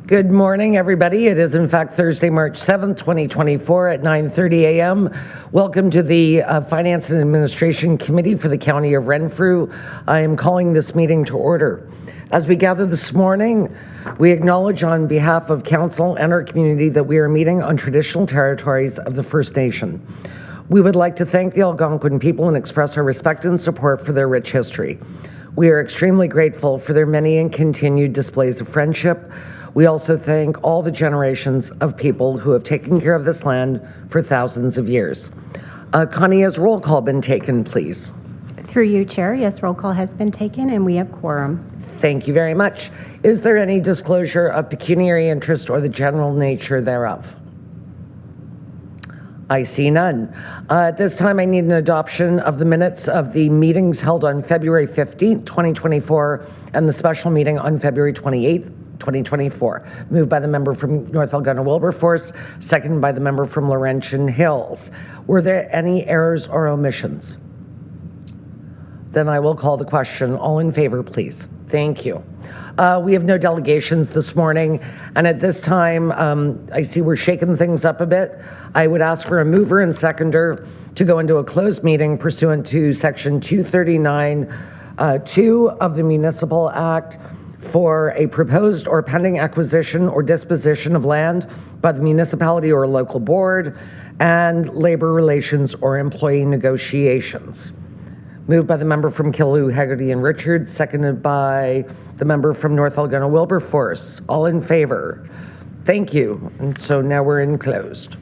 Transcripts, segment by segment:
Good morning, everybody. It is, in fact, Thursday, March 7th, 2024 at 9:30 a.m. Welcome to the Finance and Administration Committee for the County of Renfrew. I am calling this meeting to order. As we gather this morning, we acknowledge on behalf of Council and our community that we are meeting on traditional territories of the First Nation. We would like to thank the Algonquin people and express our respect and support for their rich history. We are extremely grateful for their many and continued displays of friendship. We also thank all the generations of people who have taken care of this land for thousands of years. Connie, has roll call been taken, please? Through you, Chair. Yes, roll call has been taken and we have quorum. Thank you very much. Is there any disclosure of pecuniary interest or the general nature thereof? I see none. At this time, I need an adoption of the minutes of the meetings held on February 15th, 2024, and the special meeting on February 28th, 2024. Moved by the member from North Algonquin-Wilberforce, seconded by the member from Laurentian Hills. Were there any errors or omissions? Then I will call the question. All in favor, please. Thank you. We have no delegations this morning, and at this time, I see we're shaking things up a bit. I would ask for a mover and seconder to go into a closed meeting pursuant to Section 239(2) of the Municipal Act for a proposed or pending acquisition or disposition of land by the municipality or local board and labor relations or employee negotiations. Moved by the member from Killaloo, Haggerty and Richards, seconded by the member from North Algonquin-Wilberforce. All in favor? Thank you. And so now we're in closed.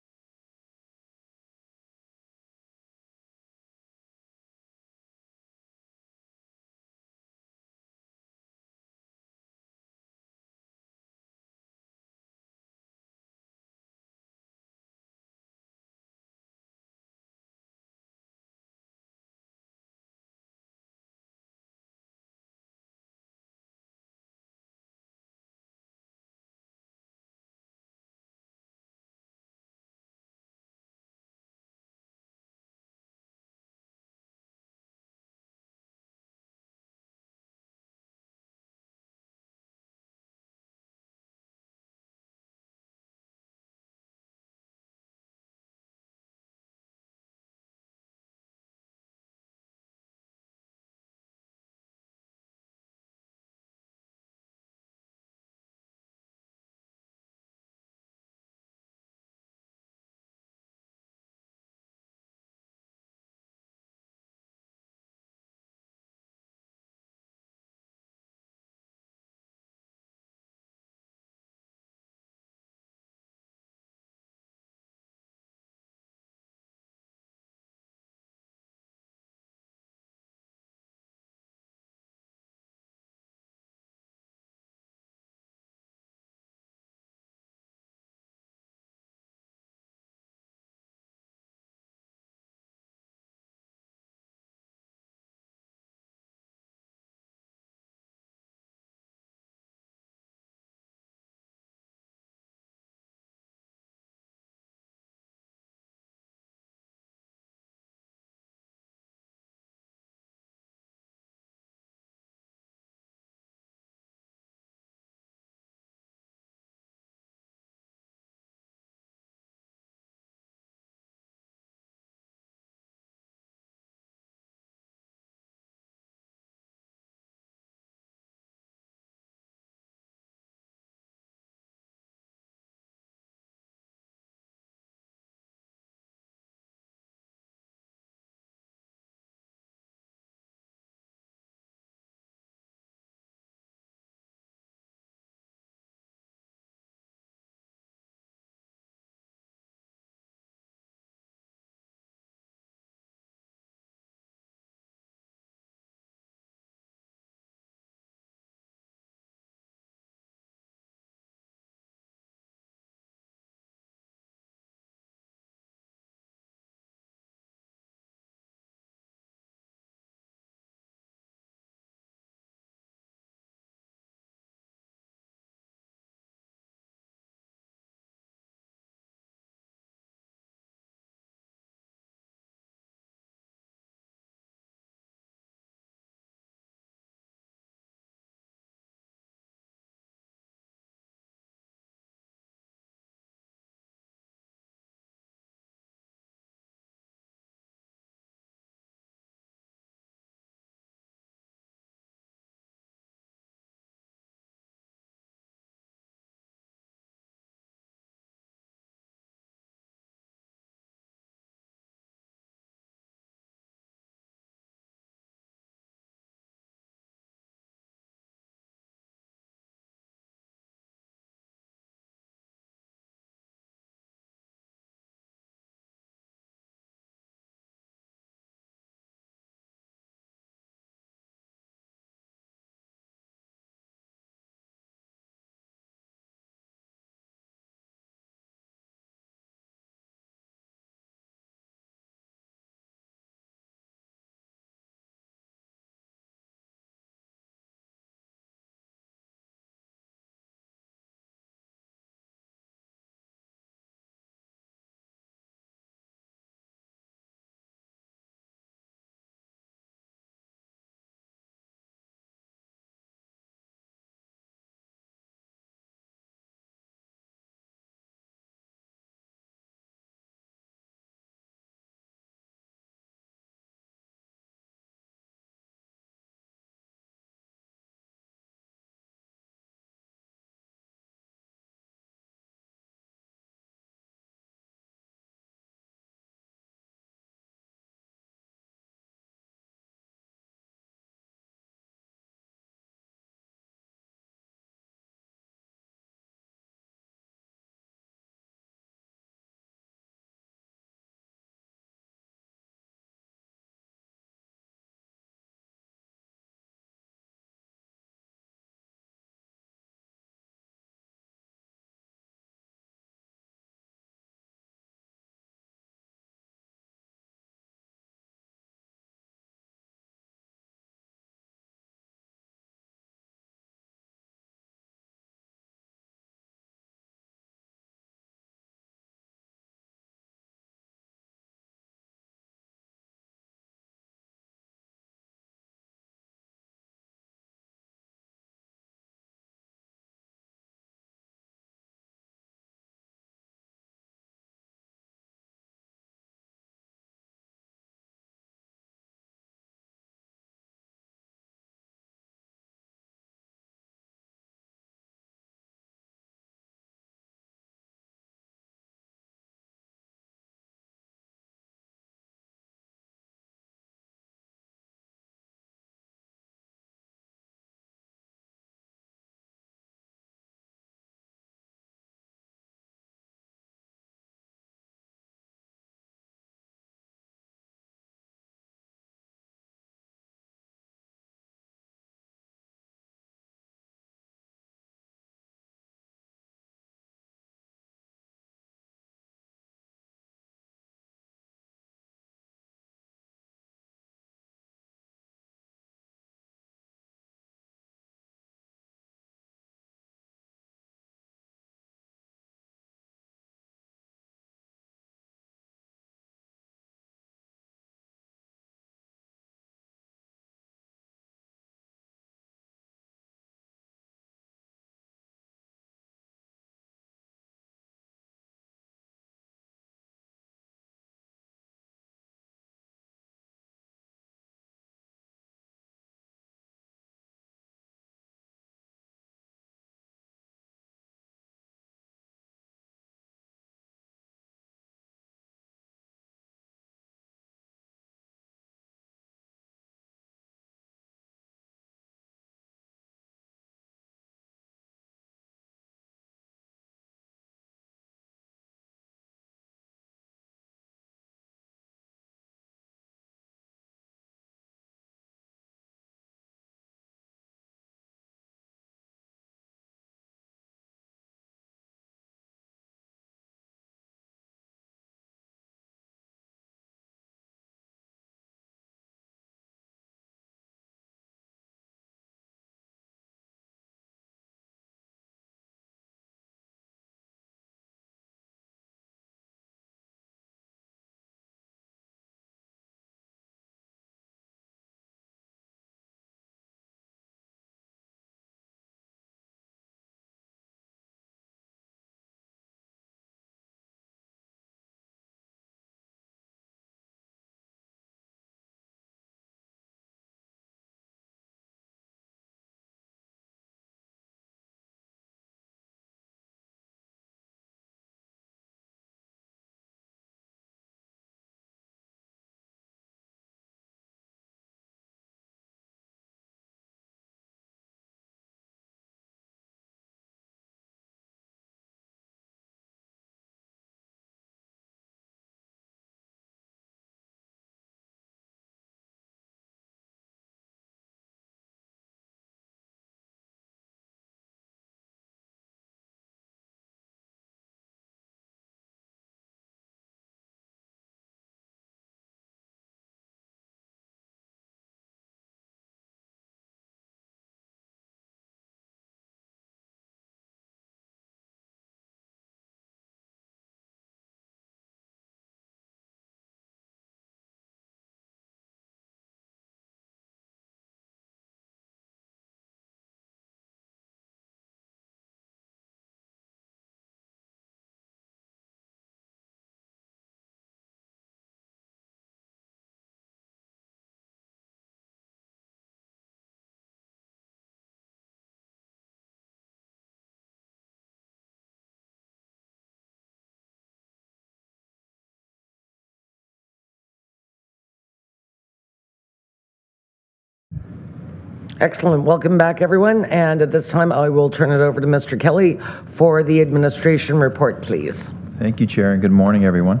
Excellent. Welcome back, everyone. And at this time, I will turn it over to Mr. Kelly for the administration report, please. Thank you, Chair, and good morning, everyone.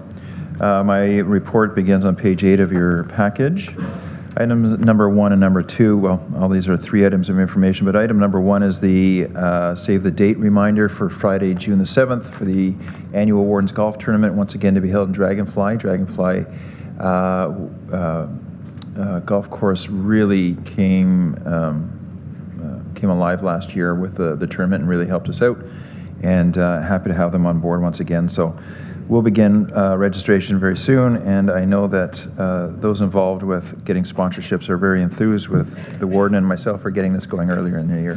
My report begins on page 8 of your package. Items number 1 and number 2, well, all these are 3 items of information, but item number 1 is the save the date reminder for Friday, June the 7th for the annual Wardens Golf Tournament, once again to be held in Dragonfly. Dragonfly golf course really came alive last year with the tournament and really helped us out, and happy to have them on board once again. So we'll begin registration very soon, and I know that those involved with getting sponsorships are very enthused with the warden and myself for getting this going earlier in the year.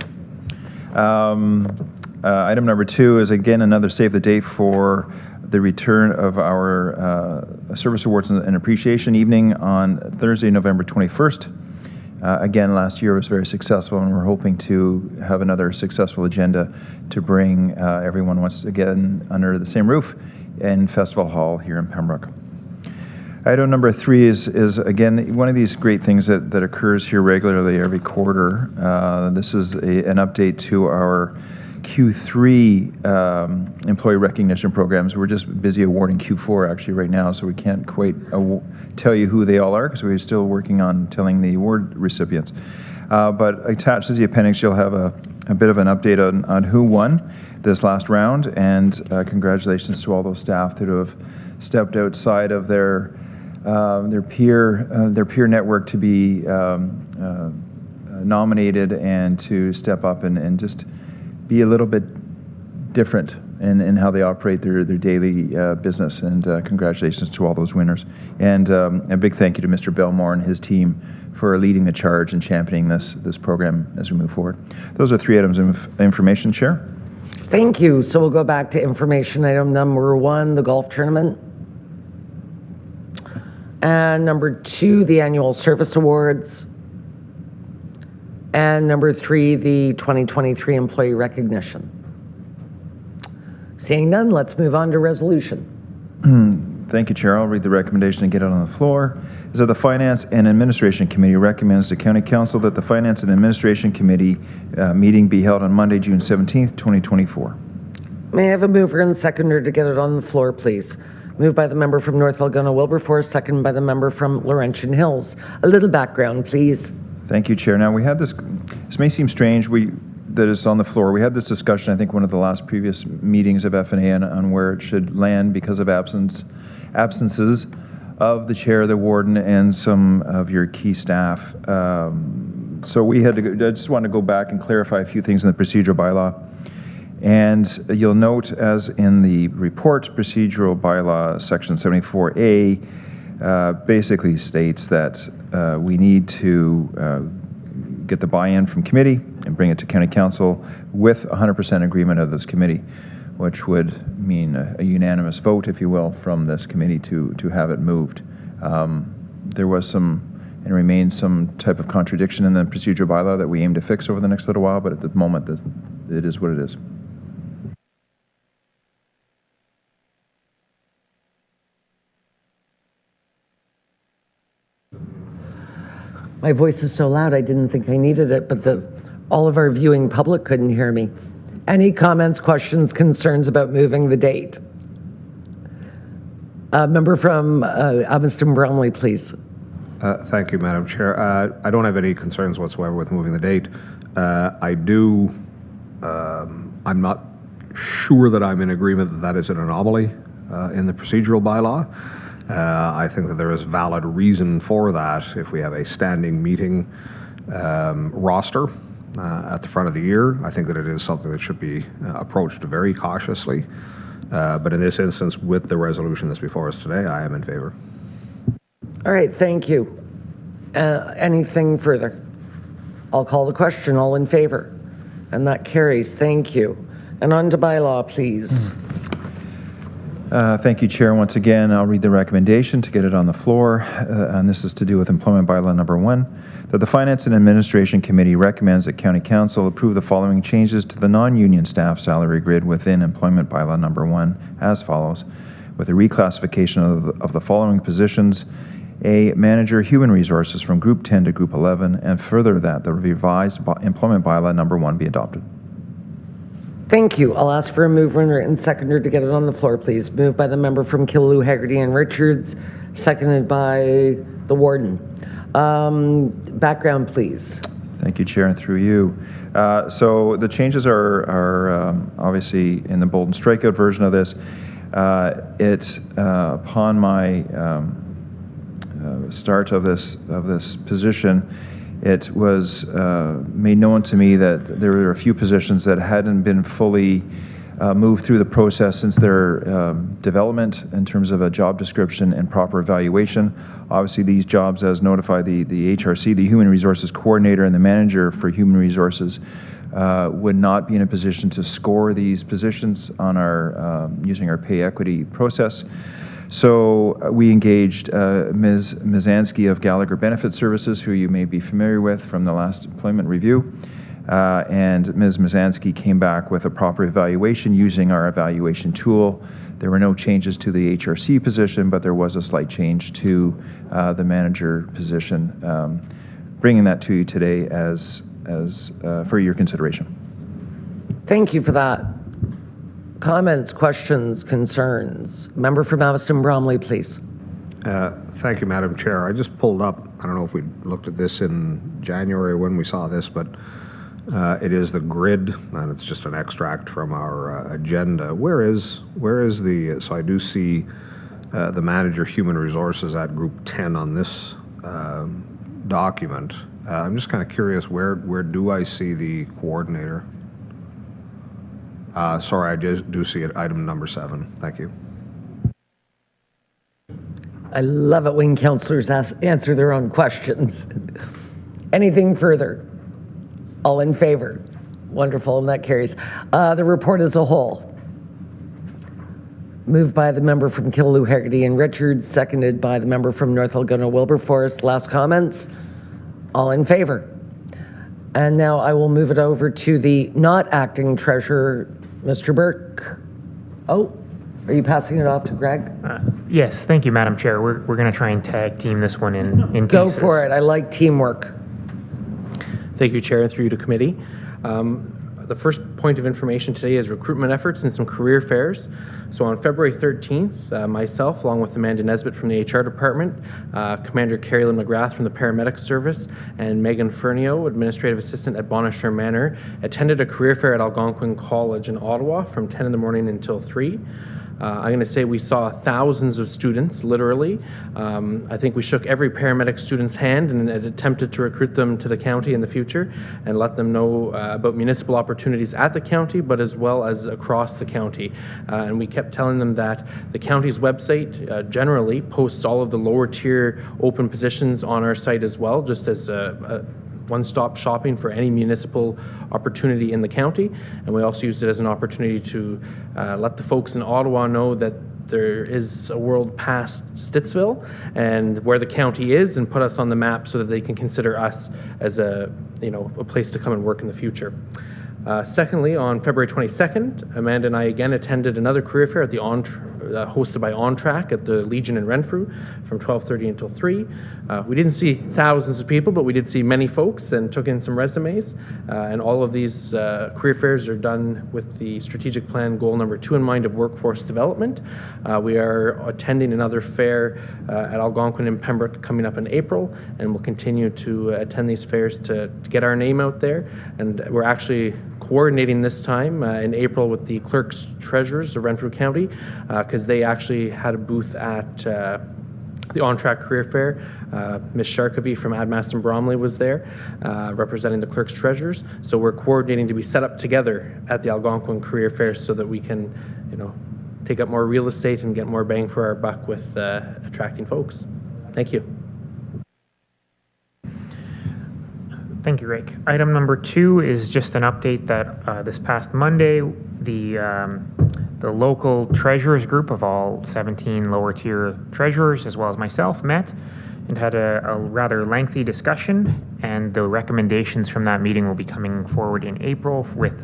Item number 2 is again another save the date for the return of our Service Awards and Appreciation Evening on Thursday, November 21st. Again, last year was very successful, and we're hoping to have another successful agenda to bring everyone once again under the same roof in Festival Hall here in Pembroke. Item number 3 is again one of these great things that occurs here regularly every quarter. This is an update to our Q3 employee recognition programs. We're just busy awarding Q4 actually right now, so we can't quite tell you who they all are because we're still working on telling the award recipients. But attached to the appendix, you'll have a bit of an update on who won this last round, and congratulations to all those staff that have stepped outside of their peer network to be nominated and to step up and just be a little bit different in how they operate their daily business. And congratulations to all those winners. And a big thank you to Mr. Belmore and his team for leading the charge and championing this program as we move forward. Those are 3 items of information, Chair. Thank you. So we'll go back to information item number 1, the golf tournament. And number 2, the annual service awards. And number 3, the 2023 employee recognition. Seeing none, let's move on to resolution. Thank you, Chair. I'll read the recommendation and get it on the floor. Is that the Finance and Administration Committee recommends to County Council that the Finance and Administration Committee meeting be held on Monday, June 17th, 2024. May I have a mover and seconder to get it on the floor, please? Moved by the member from North Algona Wilberforce, seconded by the member from Laurentian Hills. A little background, please. Thank you, Chair. Now, we had this may seem strange that it's on the floor. We had this discussion, I think, one of the last previous meetings of FNA on where it should land because of absences of the chair, the warden, and some of your key staff. So we had to I just want to go back and clarify a few things in the procedural bylaw. And you'll note, as in the report, procedural bylaw section 74A basically states that we need to get the buy-in from committee and bring it to County Council with 100% agreement of this committee, which would mean a unanimous vote, if you will, from this committee to have it moved. There was some and remains some type of contradiction in the procedural bylaw that we aim to fix over the next little while, but at the moment, it is what it is. My voice is so loud I didn't think I needed it, but all of our viewing public couldn't hear me. Any comments, questions, concerns about moving the date? Member from Edmundston Bromley, please. Thank you, Madam Chair. I don't have any concerns whatsoever with moving the date. I'm not sure that I'm in agreement that that is an anomaly in the procedural bylaw. I think that there is valid reason for that if we have a standing meeting roster at the front of the year. I think that it is something that should be approached very cautiously. But in this instance, with the resolution that's before us today, I am in favor. All right, thank you. Anything further? I'll call the question. All in favor? And that carries. Thank you. And on to bylaw, please. Thank you, Chair. Once again, I'll read the recommendation to get it on the floor, and this is to do with Employment Bylaw number 1, that the Finance and Administration Committee recommends that County Council approve the following changes to the non-union staff salary grid within Employment Bylaw number 1 as follows, with a reclassification of the following positions a manager human resources from Group 10 to Group 11, and further that the revised employment bylaw number 1 be adopted. Thank you. I'll ask for a mover and seconder to get it on the floor, please. Moved by the member from Killaloe, Haggerty and Richards, seconded by the warden. Background, please. Thank you, Chair, and through you. So the changes are obviously in the bold and strikeout version of this. Upon my start of this position, it was made known to me that there were a few positions that hadn't been fully moved through the process since their development in terms of a job description and proper evaluation. Obviously, these jobs, as notified, the HRC, the Human Resources Coordinator, and the Manager for Human Resources would not be in a position to score these positions on our using our pay equity process. So we engaged Ms. Mizanski of Gallagher Benefit Services, who you may be familiar with from the last employment review. And Ms. Mizanski came back with a proper evaluation using our evaluation tool. There were no changes to the HRC position, but there was a slight change to the manager position. Bringing that to you today as for your consideration. Thank you for that. Comments, questions, concerns? Member from Aviston Bromley, please. Thank you, Madam Chair. I just pulled up, I don't know if we looked at this in January when we saw this, but it is the grid, and it's just an extract from our agenda. Where is the, so I do see the Manager Human Resources at Group 10 on this document. I'm just kind of curious, where do I see the coordinator? Sorry, I just do see it, item number 7. Thank you. I love it when councillors answer their own questions. Anything further? All in favor? Wonderful, and that carries. The report as a whole. Moved by the member from Killaloe, Haggerty and Richards, seconded by the member from North Algona, Wilberforce. Last comments? All in favor? And now I will move it over to the not acting treasurer, Mr. Burke. Oh, are you passing it off to Greg? Yes, thank you, Madam Chair. We're going to try and tag team this one in Go pieces. for it. I like teamwork. Thank you, Chair, and through you to committee. The first point of information today is recruitment efforts and some career fairs. So on February 13th, myself, along with Amanda Nesbitt from the HR department, Commander Carrie Lynn McGrath from the paramedic service, and Megan Fernio, administrative assistant at Bonnechere Manor, attended a career fair at Algonquin College in Ottawa from 10 in the morning until 3. I'm going to say we saw thousands of students, literally. I think we shook every paramedic student's hand and attempted to recruit them to the county in the future and let them know about municipal opportunities at the county, but as well as across the county. And we kept telling them that the county's website generally posts all of the lower tier open positions on our site as well, just as a one-stop shopping for any municipal opportunity in the county. And we also used it as an opportunity to let the folks in Ottawa know that there is a world past Stittsville and where the county is, and put us on the map so that they can consider us as a place to come and work in the future. Secondly, on February 22nd, Amanda and I again attended another career fair at the hosted by On Track at the Legion in Renfrew from 12:30 until 3. We didn't see thousands of people, but we did see many folks and took in some resumes. And all of these career fairs are done with the strategic plan goal number 2 in mind of workforce development. We are attending another fair at Algonquin and Pembroke coming up in April, and we'll continue to attend these fairs to get our name out there. And we're actually coordinating this time in April with the clerks treasurers of Renfrew County, because they actually had a booth at the On Track Career Fair. Ms. Sharkavy from Admaston Bromley was there representing the clerks treasurers. So we're coordinating to be set up together at the Algonquin Career Fair so that we can, take up more real estate and get more bang for our buck with attracting folks. Thank you. Thank you, Rick. Item number 2 is just an update that this past Monday, the local treasurers group of all 17 lower tier treasurers, as well as myself, met and had a rather lengthy discussion, and the recommendations from that meeting will be coming forward in April with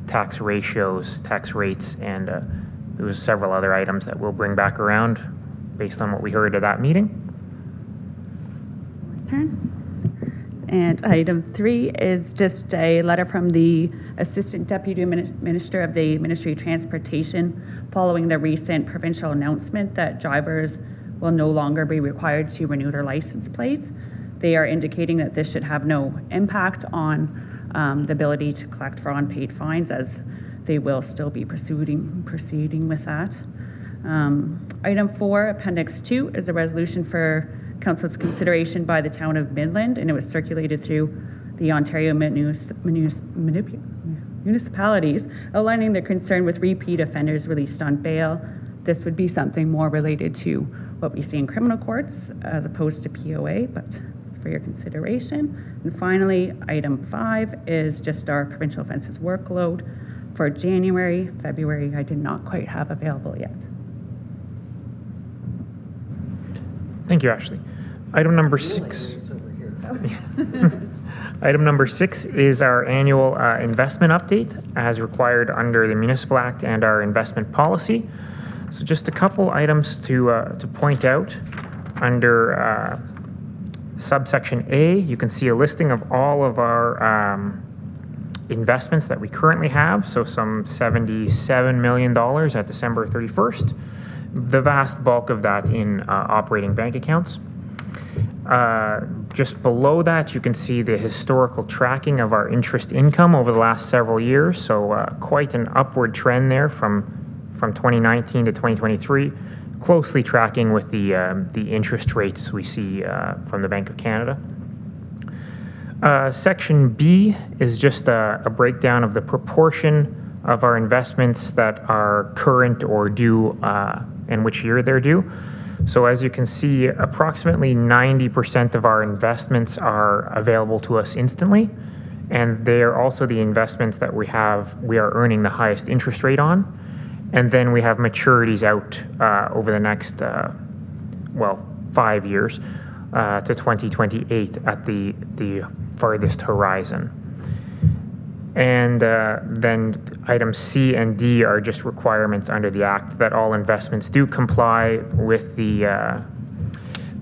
tax ratios, tax rates, and there was several other items that we'll bring back around based on what we heard at that meeting. turn. And item 3 is just a letter from the Assistant Deputy Minister of the Ministry of Transportation following the recent provincial announcement that drivers will no longer be required to renew their license plates. They are indicating that this should have no impact on the ability to collect for unpaid fines, as they will still be proceeding with that. Item 4, Appendix 2, is a resolution for Council's consideration by the Town of Midland, and it was circulated through the Ontario municipalities, outlining their concern with repeat offenders released on bail. This would be something more related to what we see in criminal courts as opposed to POA, but it's for your consideration. And finally, item 5 is just our provincial offences workload for January. February, I did not quite have available yet. Thank you, Ashley. Item number 6. Item number 6 is our annual investment update as required under the Municipal Act and our investment policy. So just a couple items to point out. Under subsection A, you can see a listing of all of our investments that we currently have, so some $77 million at December 31st. The vast bulk of that in operating bank accounts. Just below that, you can see the historical tracking of our interest income over the last several years. So quite an upward trend there from 2019 to 2023, closely tracking with the interest rates we see from the Bank of Canada. Section B is just a breakdown of the proportion of our investments that are current or due and which year they're due. So as you can see, approximately 90% of our investments are available to us instantly, and they're also the investments that we are earning the highest interest rate on. And then we have maturities out over the next, 5 years to 2028 at the farthest horizon. And then items C and D are just requirements under the Act that all investments do comply with the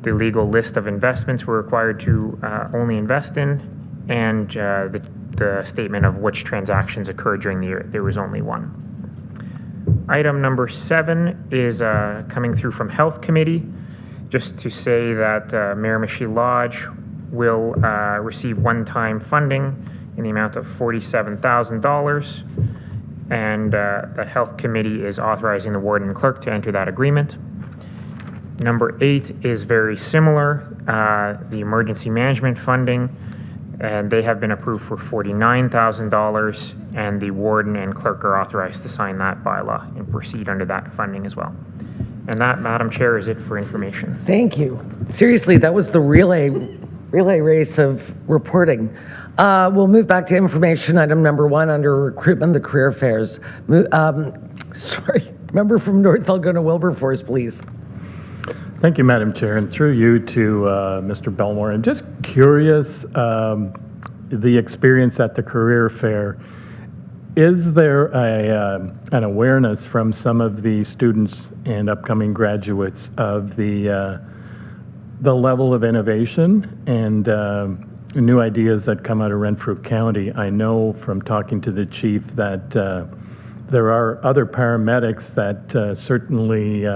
legal list of investments we're required to only invest in, and the statement of which transactions occurred during the year. There was only one. Item number 7 is coming through from Health Committee, just to say that Miramichi Lodge will receive one-time funding in the amount of $47,000, and that Health Committee is authorizing the warden and clerk to enter that agreement. Number 8 is very similar, the emergency management funding, and they have been approved for $49,000, and the warden and clerk are authorized to sign that bylaw and proceed under that funding as well. And that, Madam Chair, is it for information. Thank you. Seriously, that was the relay race of reporting. We'll move back to information item number 1 under recruitment, the career fairs. Member from North Algona Wilberforce, please. Thank you, Madam Chair, and through you to Mr. Belmore. And just curious, the experience at the career fair, is there an awareness from some of the students and upcoming graduates of the level of innovation and new ideas that come out of Renfrew County? I know from talking to the chief that there are other paramedics that certainly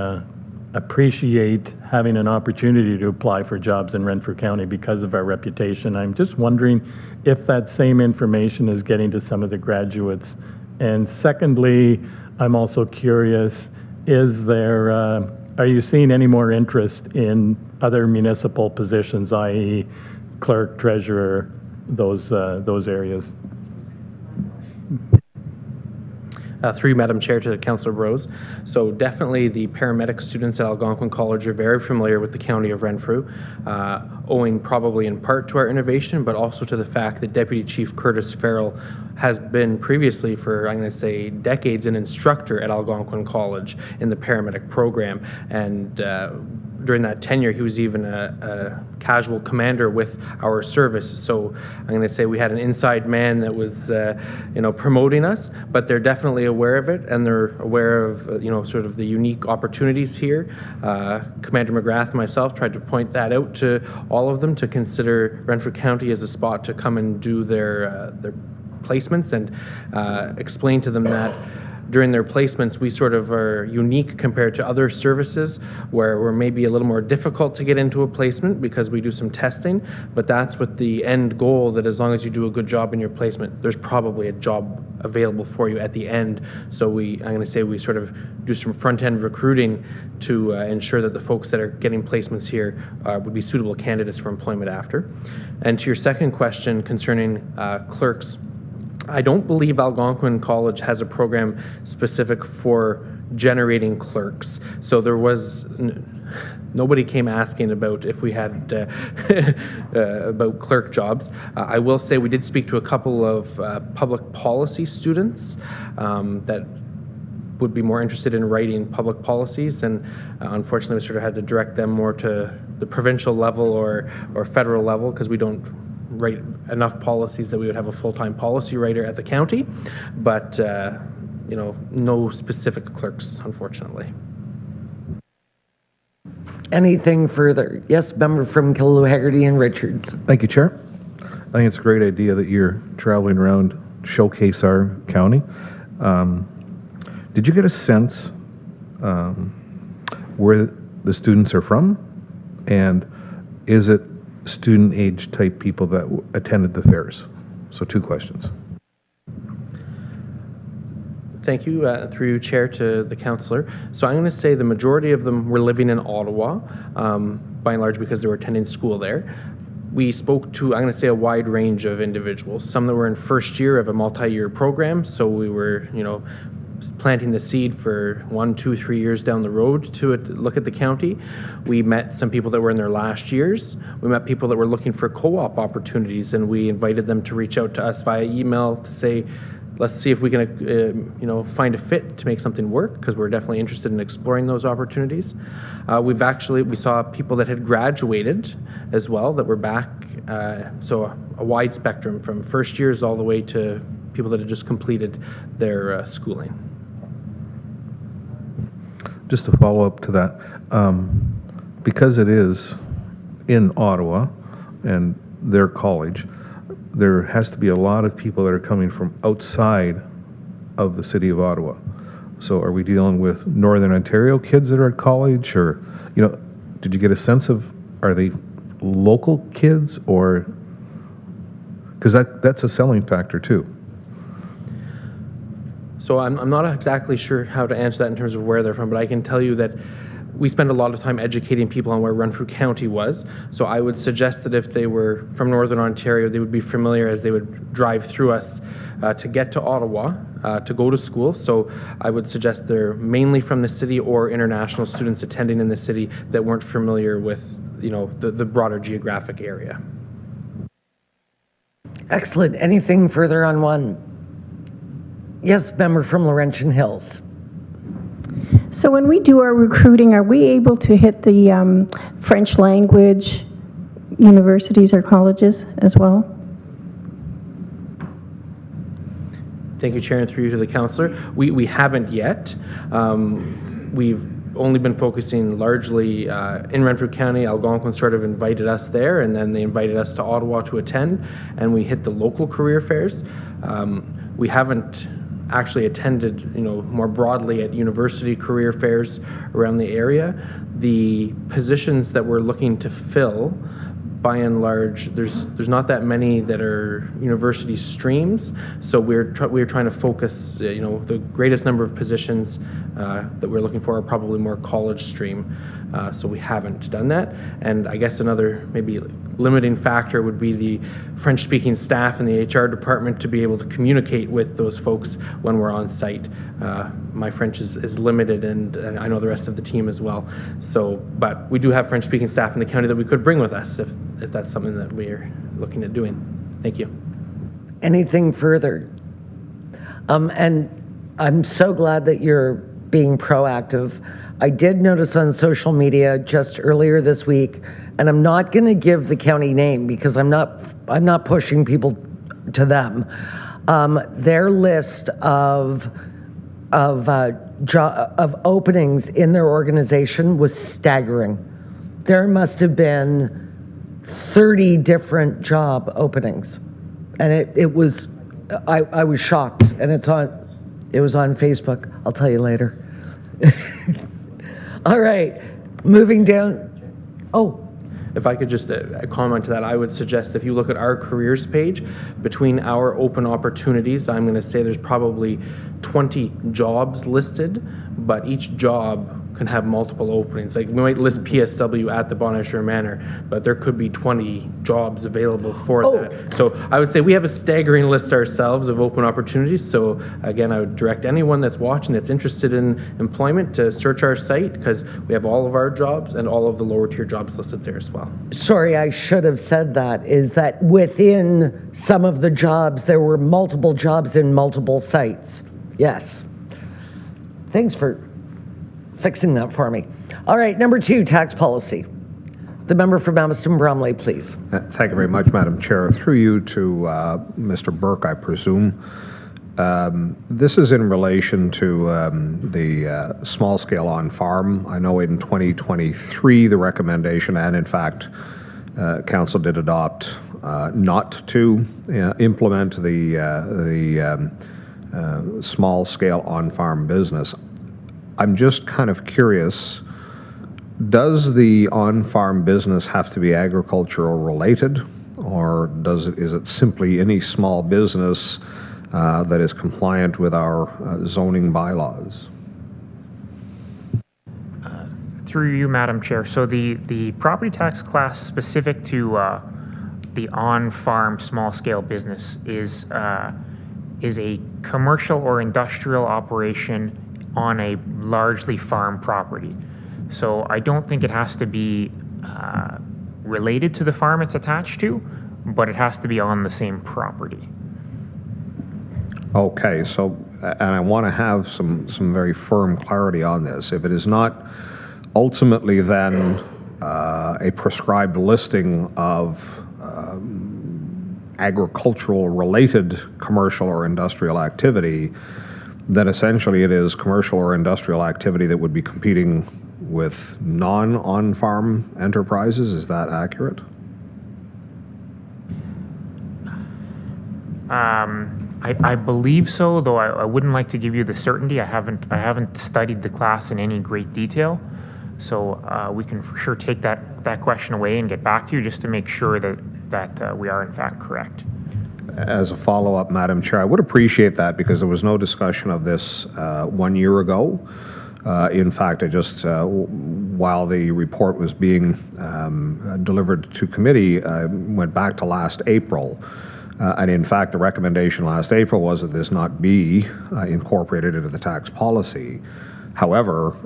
appreciate having an opportunity to apply for jobs in Renfrew County because of our reputation. I'm just wondering if that same information is getting to some of the graduates. And secondly, I'm also curious, are you seeing any more interest in other municipal positions, i.e. clerk, treasurer, those areas? Through Madam Chair to Councillor Rose. So definitely the paramedic students at Algonquin College are very familiar with the County of Renfrew, owing probably in part to our innovation, but also to the fact that Deputy Chief Curtis Farrell has been previously for, I'm going to say, decades an instructor at Algonquin College in the paramedic program. And during that tenure, he was even a casual commander with our service. So I'm going to say we had an inside man that was, promoting us, but they're definitely aware of it, and they're aware of, sort of the unique opportunities here. Commander McGrath and myself tried to point that out to all of them to consider Renfrew County as a spot to come and do their placements, and explain to them that during their placements, we sort of are unique compared to other services where we're maybe a little more difficult to get into a placement because we do some testing, but that's with the end goal that as long as you do a good job in your placement, there's probably a job available for you at the end. So I'm going to say we sort of do some front-end recruiting to ensure that the folks that are getting placements here would be suitable candidates for employment after. And to your second question concerning clerks, I don't believe Algonquin College has a program specific for generating clerks. So there was nobody came asking about if we had about clerk jobs. I will say we did speak to a couple of public policy students that would be more interested in writing public policies, and unfortunately we sort of had to direct them more to the provincial level or federal level because we don't write enough policies that we would have a full-time policy writer at the county, but no specific clerks, unfortunately. Anything further? Yes, member from Killaloe, Haggerty and Richards. Thank you, Chair. I think it's a great idea that you're traveling around to showcase our county. Did you get a sense where the students are from? And is it student age type people that attended the fairs? So 2 questions. Thank you, through you, Chair, to the councillor. So I'm going to say the majority of them were living in Ottawa, by and large because they were attending school there. We spoke to, I'm going to say, a wide range of individuals. Some that were in first year of a multi-year program, so we were, planting the seed for 1, 2, 3 years down the road to look at the county. We met some people that were in their last years. We met people that were looking for co-op opportunities, and we invited them to reach out to us via email to say, let's see if we can, find a fit to make something work, because we're definitely interested in exploring those opportunities. We saw people that had graduated as well that were back, so a wide spectrum from first years all the way to people that had just completed their schooling. Just to follow up to that, because it is in Ottawa and their college, there has to be a lot of people that are coming from outside of the city of Ottawa. So are we dealing with Northern Ontario kids that are at college, or, did you get a sense of, are they local kids, or, because that's a selling factor too. So I'm not exactly sure how to answer that in terms of where they're from, but I can tell you that we spend a lot of time educating people on where Renfrew County was. So I would suggest that if they were from Northern Ontario, they would be familiar as they would drive through us to get to Ottawa to go to school. So I would suggest they're mainly from the city or international students attending in the city that weren't familiar with the broader geographic area. Excellent. Anything further on one? Yes, member from Laurentian Hills. So when we do our recruiting, are we able to hit the French language universities or colleges as well? Thank you, Chair, and through you to the councillor. We haven't yet. We've only been focusing largely in Renfrew County. Algonquin sort of invited us there, and then they invited us to Ottawa to attend, and we hit the local career fairs. We haven't actually attended, more broadly at university career fairs around the area. The positions that we're looking to fill, by and large, there's not that many that are university streams. So we're trying to focus, the greatest number of positions that we're looking for are probably more college stream. So we haven't done that. And I guess another maybe limiting factor would be the French-speaking staff in the HR department to be able to communicate with those folks when we're on site. My French is limited, and I know the rest of the team as well. So, but we do have French-speaking staff in the county that we could bring with us if that's something that we're looking at doing. Thank you. Anything further? And I'm so glad that you're being proactive. I did notice on social media just earlier this week, and I'm not going to give the county name because I'm not pushing people to them. Their list of openings in their organization was staggering. There must have been 30 different job openings, and it was I was shocked, and it was on Facebook. I'll tell you later. All right, moving down. Oh. If I could just comment to that, I would suggest if you look at our careers page, between our open opportunities, I'm going to say there's probably 20 jobs listed, but each job can have multiple openings. Like we might list PSW at the Bonachere Manor, but there could be 20 jobs available for that. So I would say we have a staggering list ourselves of open opportunities. So again, I would direct anyone that's watching that's interested in employment to search our site because we have all of our jobs and all of the lower tier jobs listed there as well. Sorry, I should have said that, is that within some of the jobs, there were multiple jobs in multiple sites. Yes. Thanks for fixing that for me. All right, number 2, tax policy. The member for Mammoth Bromley, please. Thank you very much, Madam Chair. Through you to Mr. Burke, I presume. This is in relation to the small scale on farm. I know in 2023, the recommendation, and in fact, Council did adopt not to implement the small scale on farm business. I'm just kind of curious, does the on-farm business have to be agricultural related, or is it simply any small business that is compliant with our zoning bylaws? Through you, Madam Chair. So the property tax class specific to the on-farm small-scale business is a commercial or industrial operation on a largely farm property. So I don't think it has to be related to the farm it's attached to, but it has to be on the same property. Okay, so, and I want to have some very firm clarity on this. If it is not ultimately then a prescribed listing of agricultural related commercial or industrial activity, then essentially it is commercial or industrial activity that would be competing with non-on-farm enterprises. Is that accurate? I believe so, though I wouldn't like to give you the certainty. I haven't studied the class in any great detail, so we can for sure take that question away and get back to you just to make sure that we are in fact correct. As a follow-up, Madam Chair, I would appreciate that because there was no discussion of this 1 year ago. In fact, I just, while the report was being delivered to committee, I went back to last April. And in fact, the recommendation last April was that this not be incorporated into the tax policy. However,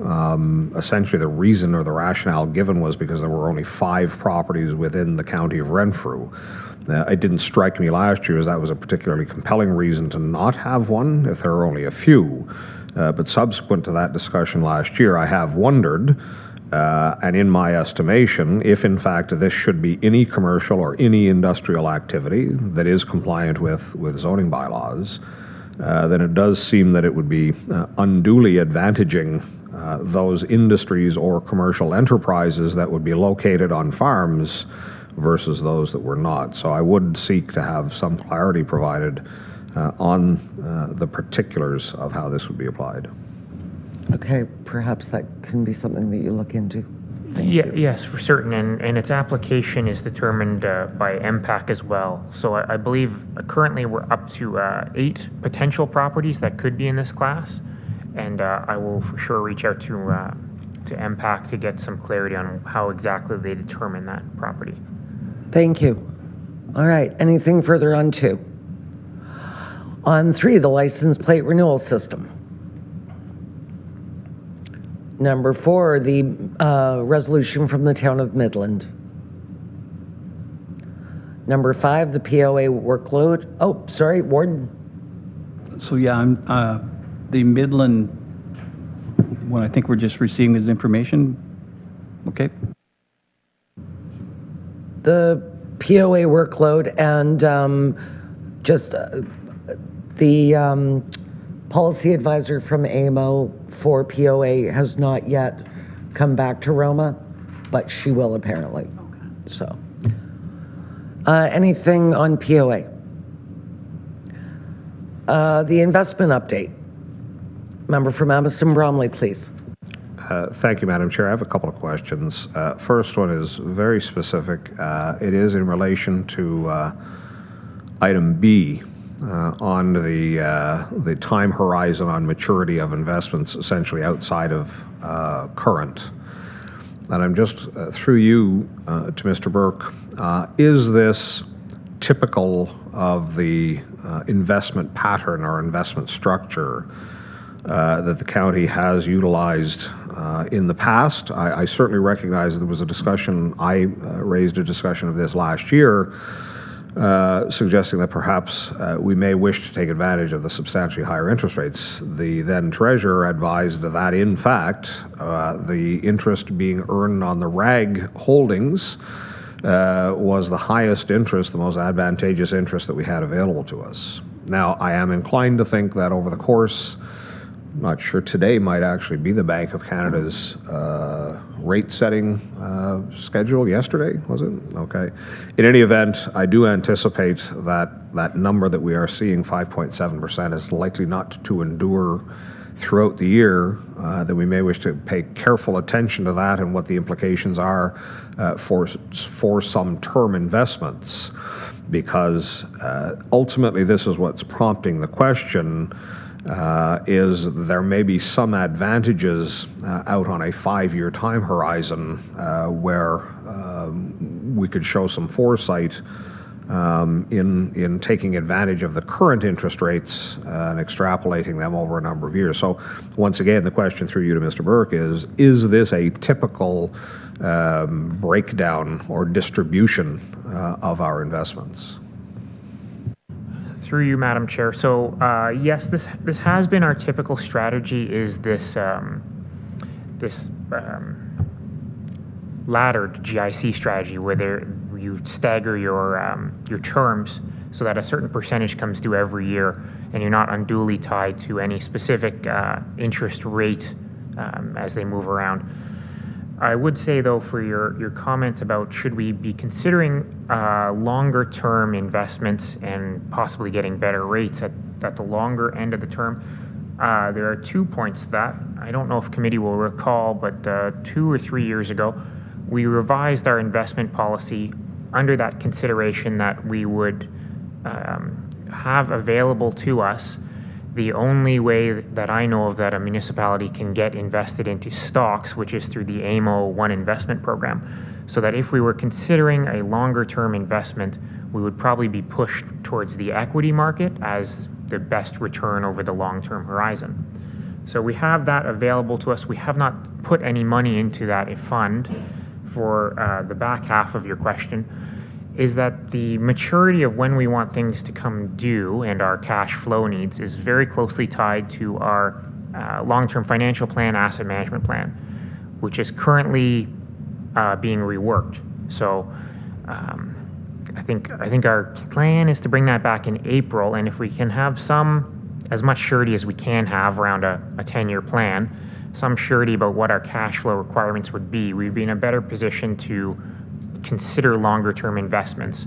essentially the reason or the rationale given was because there were only 5 properties within the county of Renfrew. It didn't strike me last year as that was a particularly compelling reason to not have one if there are only a few. But subsequent to that discussion last year, I have wondered, and in my estimation, if in fact this should be any commercial or any industrial activity that is compliant with zoning bylaws, then it does seem that it would be unduly advantaging those industries or commercial enterprises that would be located on farms versus those that were not. So I would seek to have some clarity provided on the particulars of how this would be applied. Okay, perhaps that can be something that you look into. Thank you. Yes, for certain, and its application is determined by MPAC as well. So I believe currently we're up to 8 potential properties that could be in this class, and I will for sure reach out to MPAC to get some clarity on how exactly they determine that property. Thank you. All right, anything further on 2? On 3, the license plate renewal system. Number 4, the resolution from the town of Midland. Number 5, the POA workload. Oh, sorry, Warden. So yeah, I'm the Midland when I think we're just receiving this information. Okay. The POA workload and just the policy advisor from AMO for POA has not yet come back to Roma, but she will apparently. So, anything on POA? The investment update. Member from Amherst Bromley, please. Thank you, Madam Chair. I have a couple of questions. First one is very specific. It is in relation to item B on the time horizon on maturity of investments essentially outside of current. And I'm just, through you to Mr. Burke, is this typical of the investment pattern or investment structure that the county has utilized in the past? I certainly recognize there was a discussion, I raised a discussion of this last year, suggesting that perhaps we may wish to take advantage of the substantially higher interest rates. The then treasurer advised that, in fact, the interest being earned on the RAG holdings was the highest interest, the most advantageous interest that we had available to us. Now, I am inclined to think that over the course, I'm not sure today might actually be the Bank of Canada's rate setting schedule. Yesterday, was it? Okay. In any event, I do anticipate that that number that we are seeing, 5.7%, is likely not to endure throughout the year, that we may wish to pay careful attention to that and what the implications are for some term investments, because ultimately this is what's prompting the question. Is there may be some advantages out on a 5-year time horizon where we could show some foresight in taking advantage of the current interest rates and extrapolating them over a number of years. So once again, the question through you to Mr. Burke is this a typical breakdown or distribution of our investments? Through you, Madam Chair. So yes, this has been our typical strategy. Is this laddered GIC strategy, where you stagger your terms so that a certain percentage comes due every year, and you're not unduly tied to any specific interest rate as they move around. I would say, though, for your comment about should we be considering longer term investments and possibly getting better rates at the longer end of the term, there are 2 points to that. I don't know if committee will recall, but 2 or 3 years ago, we revised our investment policy under that consideration that we would have available to us the only way that I know of that a municipality can get invested into stocks, which is through the AMO One Investment Program, so that if we were considering a longer term investment, we would probably be pushed towards the equity market as the best return over the long term horizon. So we have that available to us. We have not put any money into that fund. For the back half of your question, is that the maturity of when we want things to come due and our cash flow needs is very closely tied to our long-term financial plan, asset management plan, which is currently being reworked. So I think our plan is to bring that back in April, and if we can have as much surety as we can have around a 10-year plan, some surety about what our cash flow requirements would be, we'd be in a better position to consider longer term investments.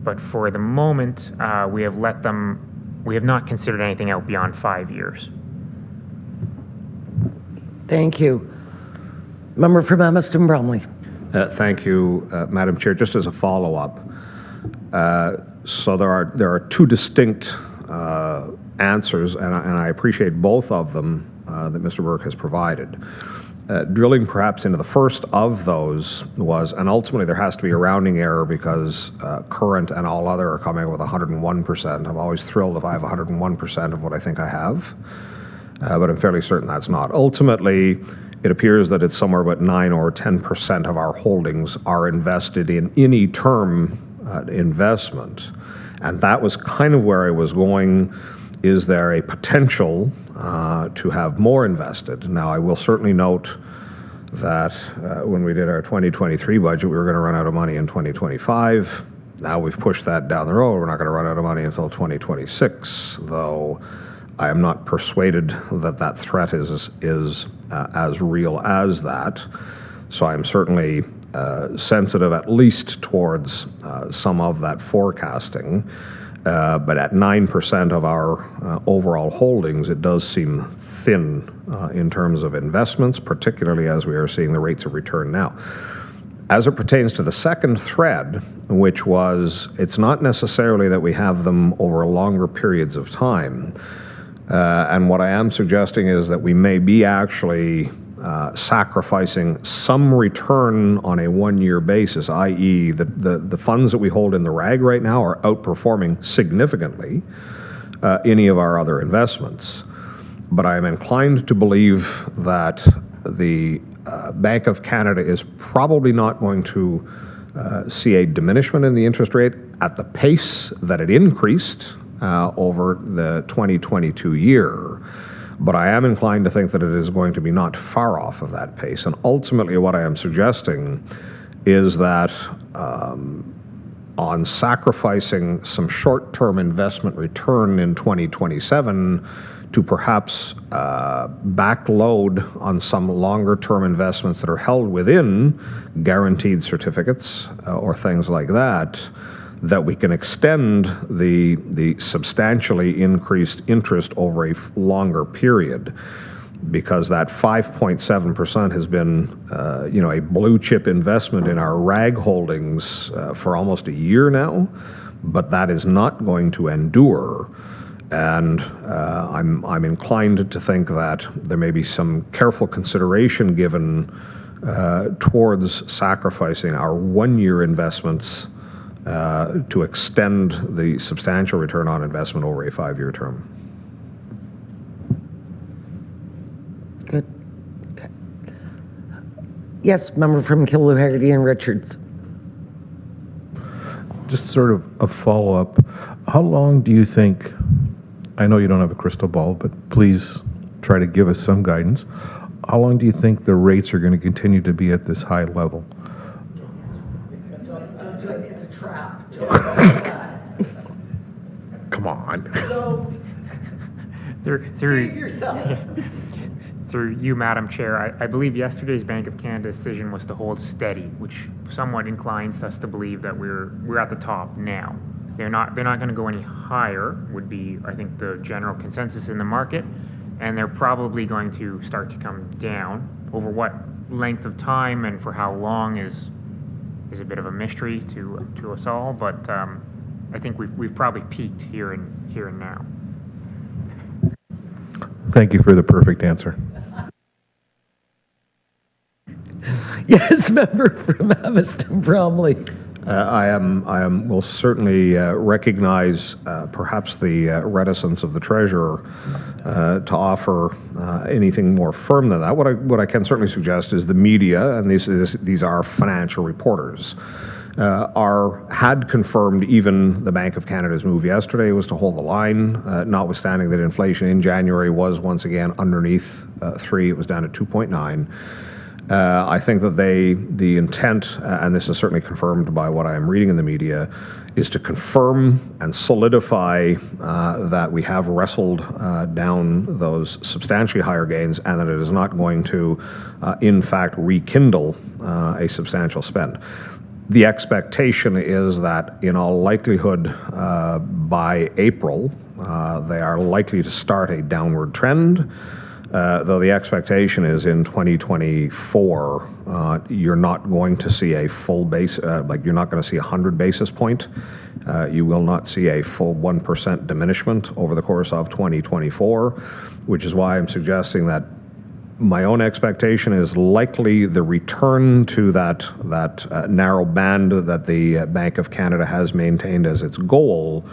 But for the moment, we have not considered anything out beyond 5 years. Thank you. Member from Amherst Bromley. Thank you, Madam Chair. Just as a follow-up, so there are 2 distinct answers, and I appreciate both of them that Mr. Burke has provided. Drilling perhaps into the first of those was, and ultimately there has to be a rounding error because current and all other are coming with 101%. I'm always thrilled if I have 101% of what I think I have, but I'm fairly certain that's not. Ultimately, it appears that it's somewhere about 9 or 10% of our holdings are invested in any term investment, and that was kind of where I was going is there a potential to have more invested? Now, I will certainly note that when we did our 2023 budget, we were going to run out of money in 2025. Now we've pushed that down the road. We're not going to run out of money until 2026, though I am not persuaded that that threat is as real as that. So I'm certainly sensitive at least towards some of that forecasting. But at 9% of our overall holdings, it does seem thin in terms of investments, particularly as we are seeing the rates of return now. As it pertains to the second thread, which was, it's not necessarily that we have them over longer periods of time. And what I am suggesting is that we may be actually sacrificing some return on a one-year basis, i.e. the funds that we hold in the RAG right now are outperforming significantly any of our other investments. But I am inclined to believe that the Bank of Canada is probably not going to see a diminishment in the interest rate at the pace that it increased over the 2022 year. But I am inclined to think that it is going to be not far off of that pace. And ultimately what I am suggesting is that on sacrificing some short-term investment return in 2027 to perhaps backload on some longer-term investments that are held within guaranteed certificates or things like that, that we can extend the substantially increased interest over a longer period, because that 5.7% has been a blue chip investment in our RAG holdings for almost a year now, but that is not going to endure. And I'm inclined to think that there may be some careful consideration given towards sacrificing our one-year investments to extend the substantial return on investment over a 5-year term. Good. Okay. Yes, member from Killaloe, Haggerty and Richards. Just sort of a follow-up. How long do you think, I know you don't have a crystal ball, but please try to give us some guidance. How long do you think the rates are going to continue to be at this high level? Don't do it. It's a trap. Come on. Save yourself. Through you, Madam Chair, I believe yesterday's Bank of Canada decision was to hold steady, which somewhat inclines us to believe that we're at the top now. They're not going to go any higher, would be, I think, the general consensus in the market, and they're probably going to start to come down. Over what length of time and for how long is a bit of a mystery to us all, but I think we've probably peaked here and now. Thank you for the perfect answer. Yes, member from Aviston Bromley. Will certainly recognize perhaps the reticence of the treasurer to offer anything more firm than that. What I can certainly suggest is the media, and these are financial reporters, had confirmed even the Bank of Canada's move yesterday was to hold the line, notwithstanding that inflation in January was once again underneath 3. It was down at 2.9. I think that the intent, and this is certainly confirmed by what I am reading in the media, is to confirm and solidify that we have wrestled down those substantially higher gains, and that it is not going to, in fact, rekindle a substantial spend. The expectation is that, in all likelihood, by April, they are likely to start a downward trend. Though the expectation is in 2024, you're not going to see a full base, you're not going to see 100 basis point. You will not see a full 1% diminishment over the course of 2024, which is why I'm suggesting that my own expectation is likely the return to that narrow band that the Bank of Canada has maintained as its goal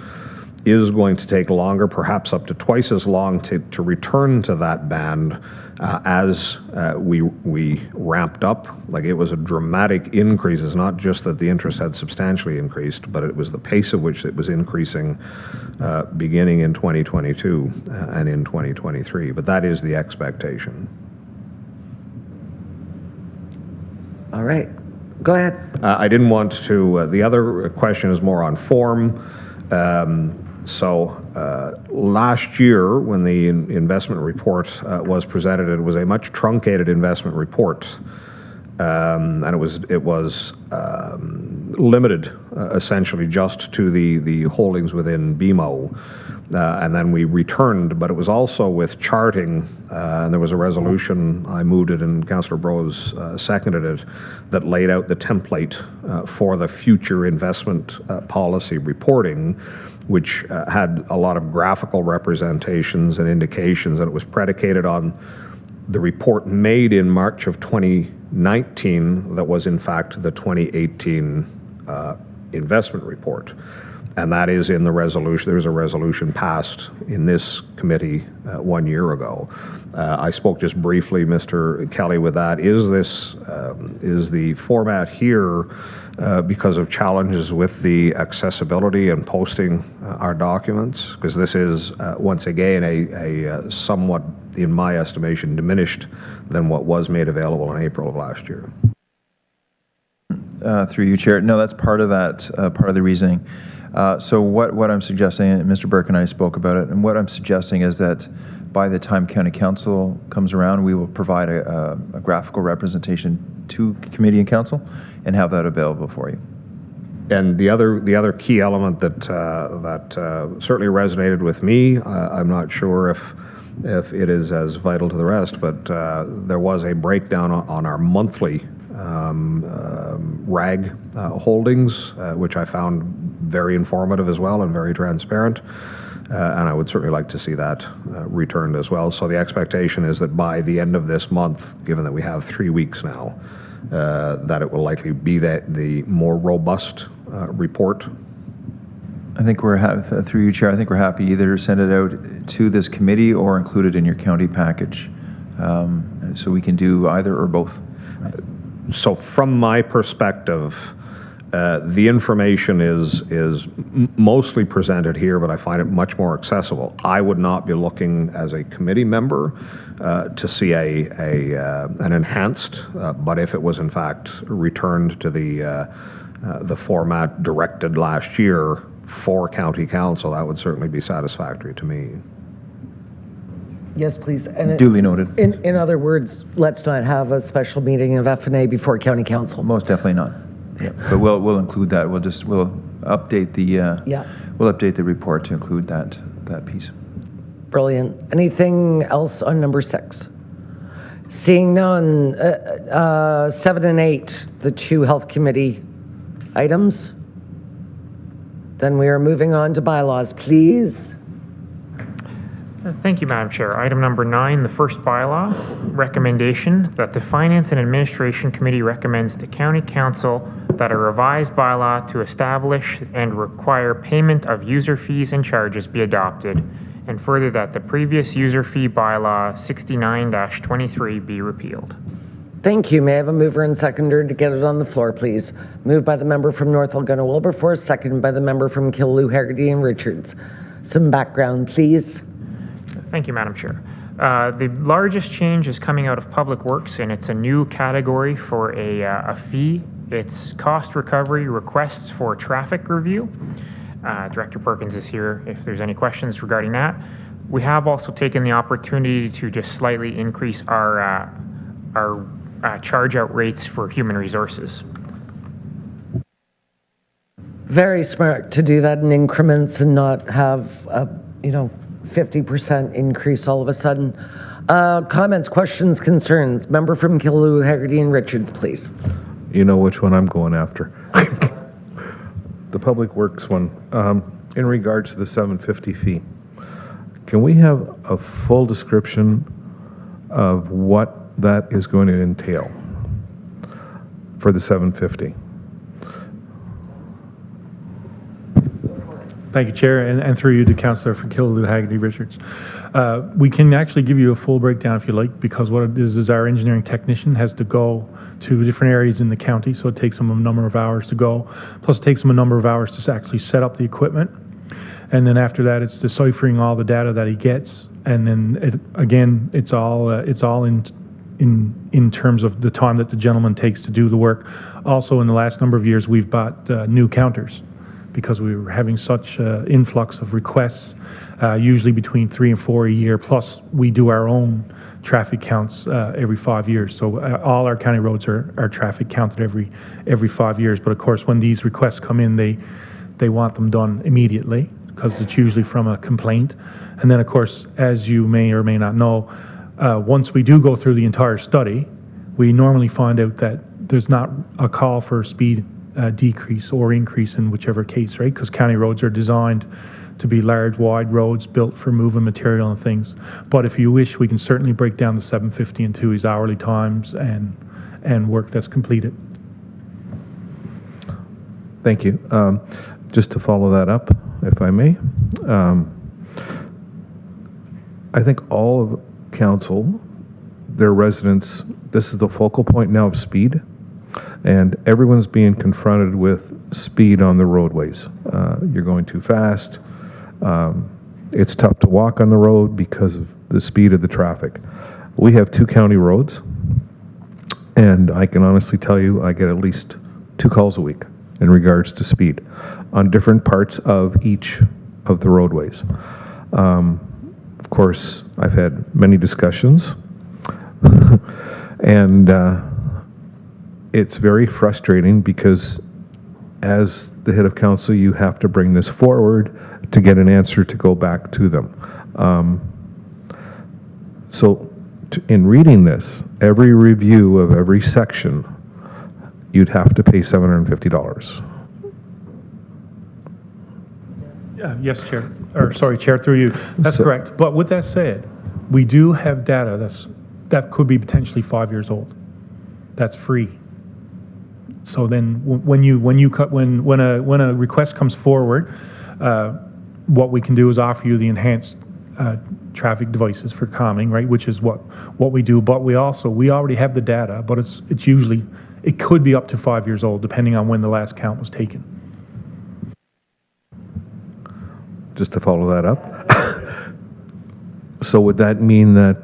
is going to take longer, perhaps up to twice as long to return to that band as we ramped up. Like, it was a dramatic increase. It's not just that the interest had substantially increased, but it was the pace of which it was increasing beginning in 2022 and in 2023. But that is the expectation. All right. Go ahead. I didn't want to, the other question is more on form. Last year, when the investment report was presented, it was a much truncated investment report, and it was limited essentially just to the holdings within BMO. And then we returned, but it was also with charting, and there was a resolution, I moved it and Councillor Brose seconded it, that laid out the template for the future investment policy reporting, which had a lot of graphical representations and indications, and it was predicated on the report made in March of 2019 that was in fact the 2018 investment report. And that is in the resolution. There's a resolution passed in this committee 1 year ago. I spoke just briefly, Mr. Kelly, with that. Is the format here because of challenges with the accessibility and posting our documents? Because this is, once again, a somewhat, in my estimation, diminished than what was made available in April of last year. Through you, Chair. No, that's part of that, part of the reasoning. So what I'm suggesting, and Mr. Burke and I spoke about it, and what I'm suggesting is that by the time County Council comes around, we will provide a graphical representation to Committee and Council and have that available for you. And the other key element that certainly resonated with me, I'm not sure if it is as vital to the rest, but there was a breakdown on our monthly RAG holdings, which I found very informative as well and very transparent. And I would certainly like to see that returned as well. So the expectation is that by the end of this month, given that we have 3 weeks now, that it will likely be the more robust report. I think through you, Chair, I think we're happy either send it out to this committee or include it in your county package. So we can do either or both. Right? So from my perspective, the information is mostly presented here, but I find it much more accessible. I would not be looking as a committee member to see an enhanced, but if it was in fact returned to the format directed last year for County Council, that would certainly be satisfactory to me. Yes, please. And duly noted. In other words, let's not have a special meeting of F&A before County Council. Most definitely not. Yeah. But we'll include that. We'll update the report to include that piece. Brilliant. Anything else on number 6? Seeing none, 7 and 8, the 2 Health Committee items. Then we are moving on to bylaws, please. Thank you, Madam Chair. Item number 9, the first bylaw, recommendation that the Finance and Administration Committee recommends to County Council that a revised bylaw to establish and require payment of user fees and charges be adopted, and further that the previous user fee bylaw 69-23 be repealed. Thank you. May I have a mover and seconder to get it on the floor, please? Moved by the member from North Algona-Wilberforce, seconded by the member from Killaloe, Haggerty, and Richards. Some background, please. Thank you, Madam Chair. The largest change is coming out of Public Works, and it's a new category for a fee. It's cost recovery requests for traffic review. Director Perkins is here if there's any questions regarding that. We have also taken the opportunity to just slightly increase our charge-out rates for human resources. Very smart to do that in increments and not have a, 50% increase all of a sudden. Comments, questions, concerns? Member from Killaloe, Haggerty, and Richards, please. You know which one I'm going after. The Public Works one. In regards to the $750 fee, can we have a full description of what that is going to entail for the $750? Thank you, Chair, and through you to Councillor for Killaloe Haggerty Richards. We can actually give you a full breakdown if you like, because what it is our engineering technician has to go to different areas in the county, so it takes them a number of hours to go. Plus, it takes them a number of hours to actually set up the equipment, and then after that, it's deciphering all the data that he gets, and then it's all in terms of the time that the gentleman takes to do the work. Also, in the last number of years, we've bought new counters, because we were having such influx of requests, usually between 3 and 4 a year. Plus, we do our own traffic counts every 5 years. So all our county roads are traffic counted every 5 years. But of course, when these requests come in, they want them done immediately, because it's usually from a complaint. And then, of course, as you may or may not know, once we do go through the entire study, we normally find out that there's not a call for speed decrease or increase in whichever case, right? Because county roads are designed to be large, wide roads built for moving material and things. But if you wish, we can certainly break down the 750 into his hourly times and work that's completed. Thank you. Just to follow that up, if I may, I think all of council, their residents, this is the focal point now of speed, and everyone's being confronted with speed on the roadways. You're going too fast. It's tough to walk on the road because of the speed of the traffic. We have 2 county roads, and I can honestly tell you I get at least 2 calls a week in regards to speed on different parts of each of the roadways. Of course, I've had many discussions, and it's very frustrating because as the head of council, you have to bring this forward to get an answer to go back to them. In reading this, every review of every section, you'd have to pay $750. Yes, Chair. Or sorry, Chair, through you. That's correct. But with that said, we do have data that could be potentially 5 years old. That's free. So then, when a request comes forward, what we can do is offer you the enhanced traffic devices for calming, right? Which is what we do. But we already have the data, but it's usually, it could be up to 5 years old depending on when the last count was taken. Just to follow that up. So would that mean that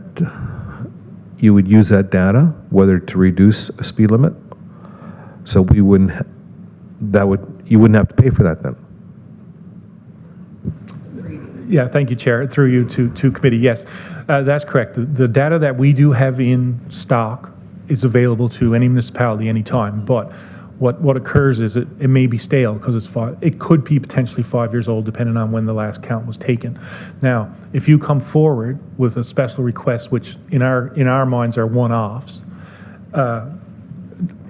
you would use that data, whether to reduce a speed limit? So you wouldn't have to pay for that then? Yeah, thank you, Chair. Through you to committee. Yes, that's correct. The data that we do have in stock is available to any municipality anytime. But what occurs is it may be stale because it could be potentially 5 years old depending on when the last count was taken. Now, if you come forward with a special request, which in our minds are one-offs,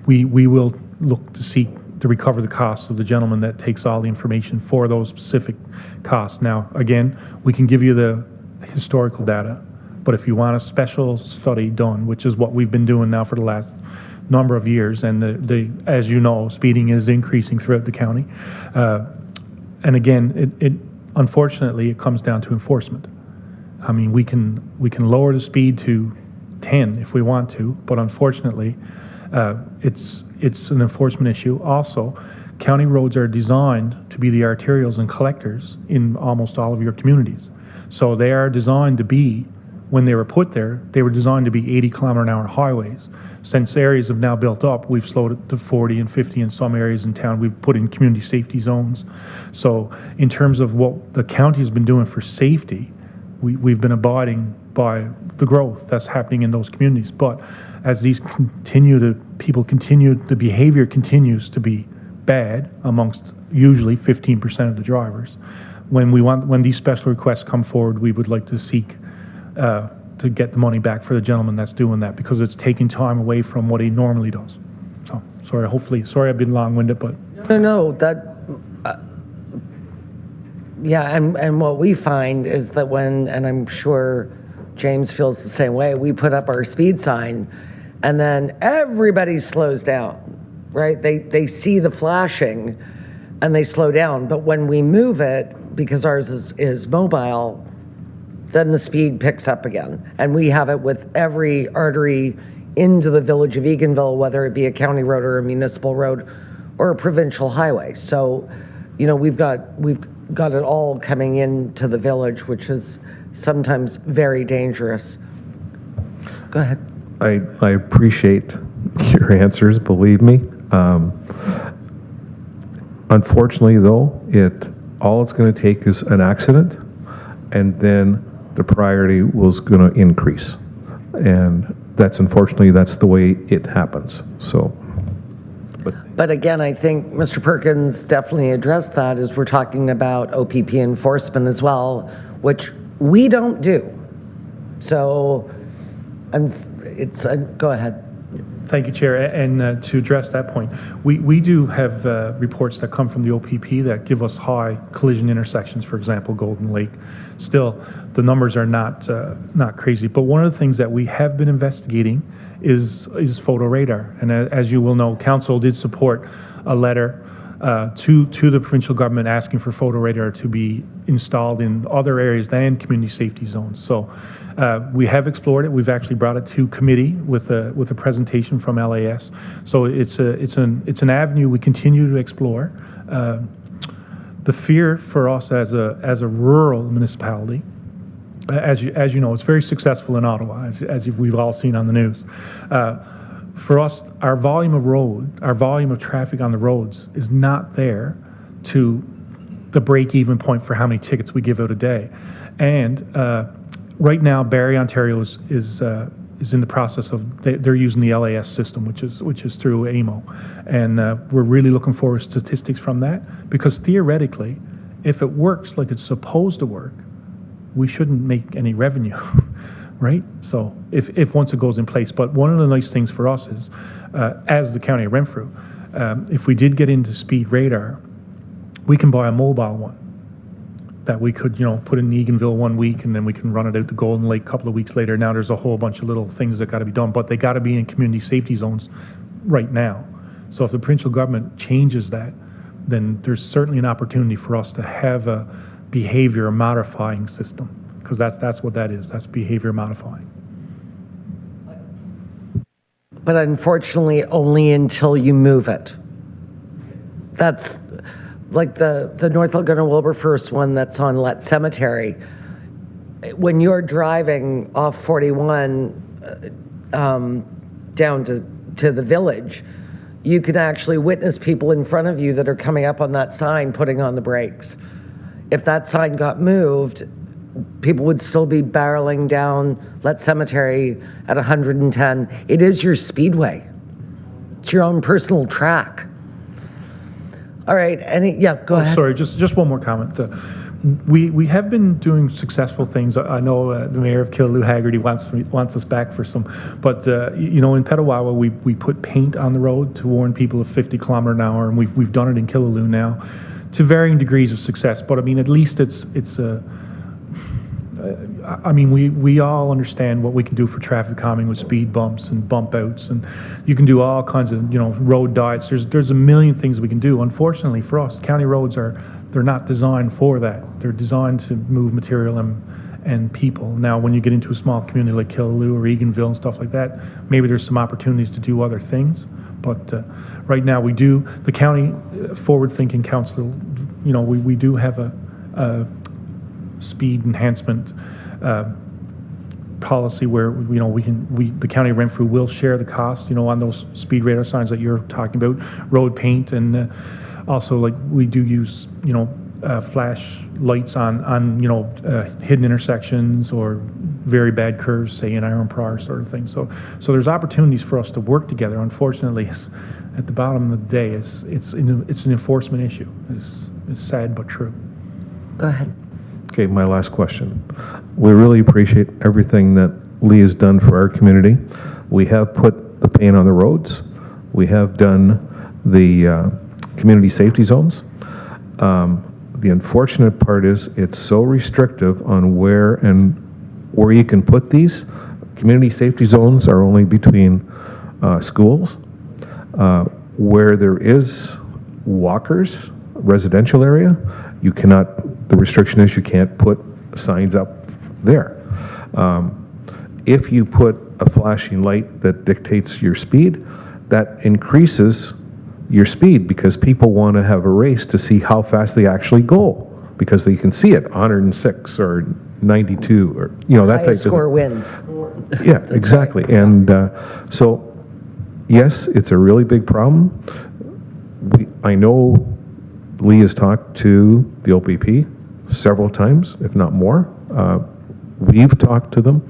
we will look to seek to recover the costs of the gentleman that takes all the information for those specific costs. Now, again, we can give you the historical data, but if you want a special study done, which is what we've been doing now for the last number of years, and as you know, speeding is increasing throughout the county. And again, unfortunately, it comes down to enforcement. I mean, we can lower the speed to 10 if we want to, but unfortunately, it's an enforcement issue. Also, county roads are designed to be the arterials and collectors in almost all of your communities. So they are designed to be, when they were put there, they were designed to be 80-kilometer-an-hour highways. Since areas have now built up, we've slowed it to 40 and 50 in some areas in town. We've put in community safety zones. So in terms of what the county has been doing for safety, we've been abiding by the growth that's happening in those communities. But as these people continue, the behavior continues to be bad amongst usually 15% of the drivers. When these special requests come forward, we would like to seek to get the money back for the gentleman that's doing that, because it's taking time away from what he normally does. So sorry I've been long-winded, but No, yeah, and what we find is that and I'm sure James feels the same way, we put up our speed sign and then everybody slows down, right? They see the flashing and they slow down, but when we move it, because ours is mobile, then the speed picks up again. And we have it with every artery into the village of Eganville, whether it be a county road or a municipal road or a provincial highway. So, you know, we've got it all coming into the village, which is sometimes very dangerous. Go ahead. I appreciate your answers, believe me. Unfortunately, though, all it's going to take is an accident, and then the priority was going to increase. And that's unfortunately, that's the way it happens. So. But again, I think Mr. Perkins definitely addressed that as we're talking about OPP enforcement as well, which we don't do. So, go ahead. Thank you, Chair. And to address that point, we do have reports that come from the OPP that give us high collision intersections, for example, Golden Lake. Still, the numbers are not crazy. But one of the things that we have been investigating is photo radar. And as you will know, Council did support a letter to the provincial government asking for photo radar to be installed in other areas than community safety zones. So we have explored it. We've actually brought it to committee with a presentation from LAS. So it's an avenue we continue to explore. The fear for us as a rural municipality, as you know, it's very successful in Ottawa, as we've all seen on the news. For us, our volume of traffic on the roads is not there to the break-even point for how many tickets we give out a day. And right now, Barrie, Ontario is in the process of they're using the LAS system, which is through AMO, and we're really looking for statistics from that, because theoretically, if it works like it's supposed to work, we shouldn't make any revenue. Right? So if once it goes in place. But one of the nice things for us is, as the County of Renfrew, if we did get into speed radar, we can buy a mobile one that we could, put in Eganville 1 week, and then we can run it out to Golden Lake a couple of weeks later. Now there's a whole bunch of little things that got to be done, but they got to be in community safety zones right now. So if the provincial government changes that, then there's certainly an opportunity for us to have a behavior modifying system. Because that's what that is. That's behavior modifying. But unfortunately, only until you move it. That's like the North Laguna Wilberforce one that's on Let Cemetery. When you're driving off 41 down to the village, you can actually witness people in front of you that are coming up on that sign putting on the brakes. If that sign got moved, people would still be barreling down Let Cemetery at 110. It is your speedway. It's your own personal track. All right, go ahead. Sorry, just one more comment. We have been doing successful things. I know the mayor of Killaloe Haggerty wants us back for some, but in Petawawa we put paint on the road to warn people of 50 kilometer an hour, and we've done it in Killaloe now, to varying degrees of success. But I mean, at least it's we all understand what we can do for traffic calming with speed bumps and bump outs, and you can do all kinds of road diets. There's a million things we can do. Unfortunately for us, county roads they're not designed for that. They're designed to move material and people. Now, when you get into a small community like Killaloe or Eganville and stuff like that, maybe there's some opportunities to do other things. But right now, the county forward-thinking council. We do have a speed enhancement policy where the County of Renfrew will share the cost on those speed radar signs that you're talking about, road paint, and also like we do use flash lights on hidden intersections or very bad curves, say in Iron Prar sort of thing. So there's opportunities for us to work together. Unfortunately, at the bottom of the day, it's an enforcement issue. It's sad but true. Go ahead. Okay, my last question. We really appreciate everything that Lee has done for our community. We have put the paint on the roads. We have done the community safety zones. The unfortunate part is it's so restrictive on where you can put these. Community safety zones are only between schools. Where there is walkers, residential area, you cannot the restriction is you can't put signs up there. If you put a flashing light that dictates your speed, that increases your speed because people want to have a race to see how fast they actually go because they can see it, 106 or 92 or, you know, that type of Highest score thing. wins. Yeah, exactly. right. And so, yes, it's a really big problem. I know Lee has talked to the OPP several times, if not more. We've talked to them.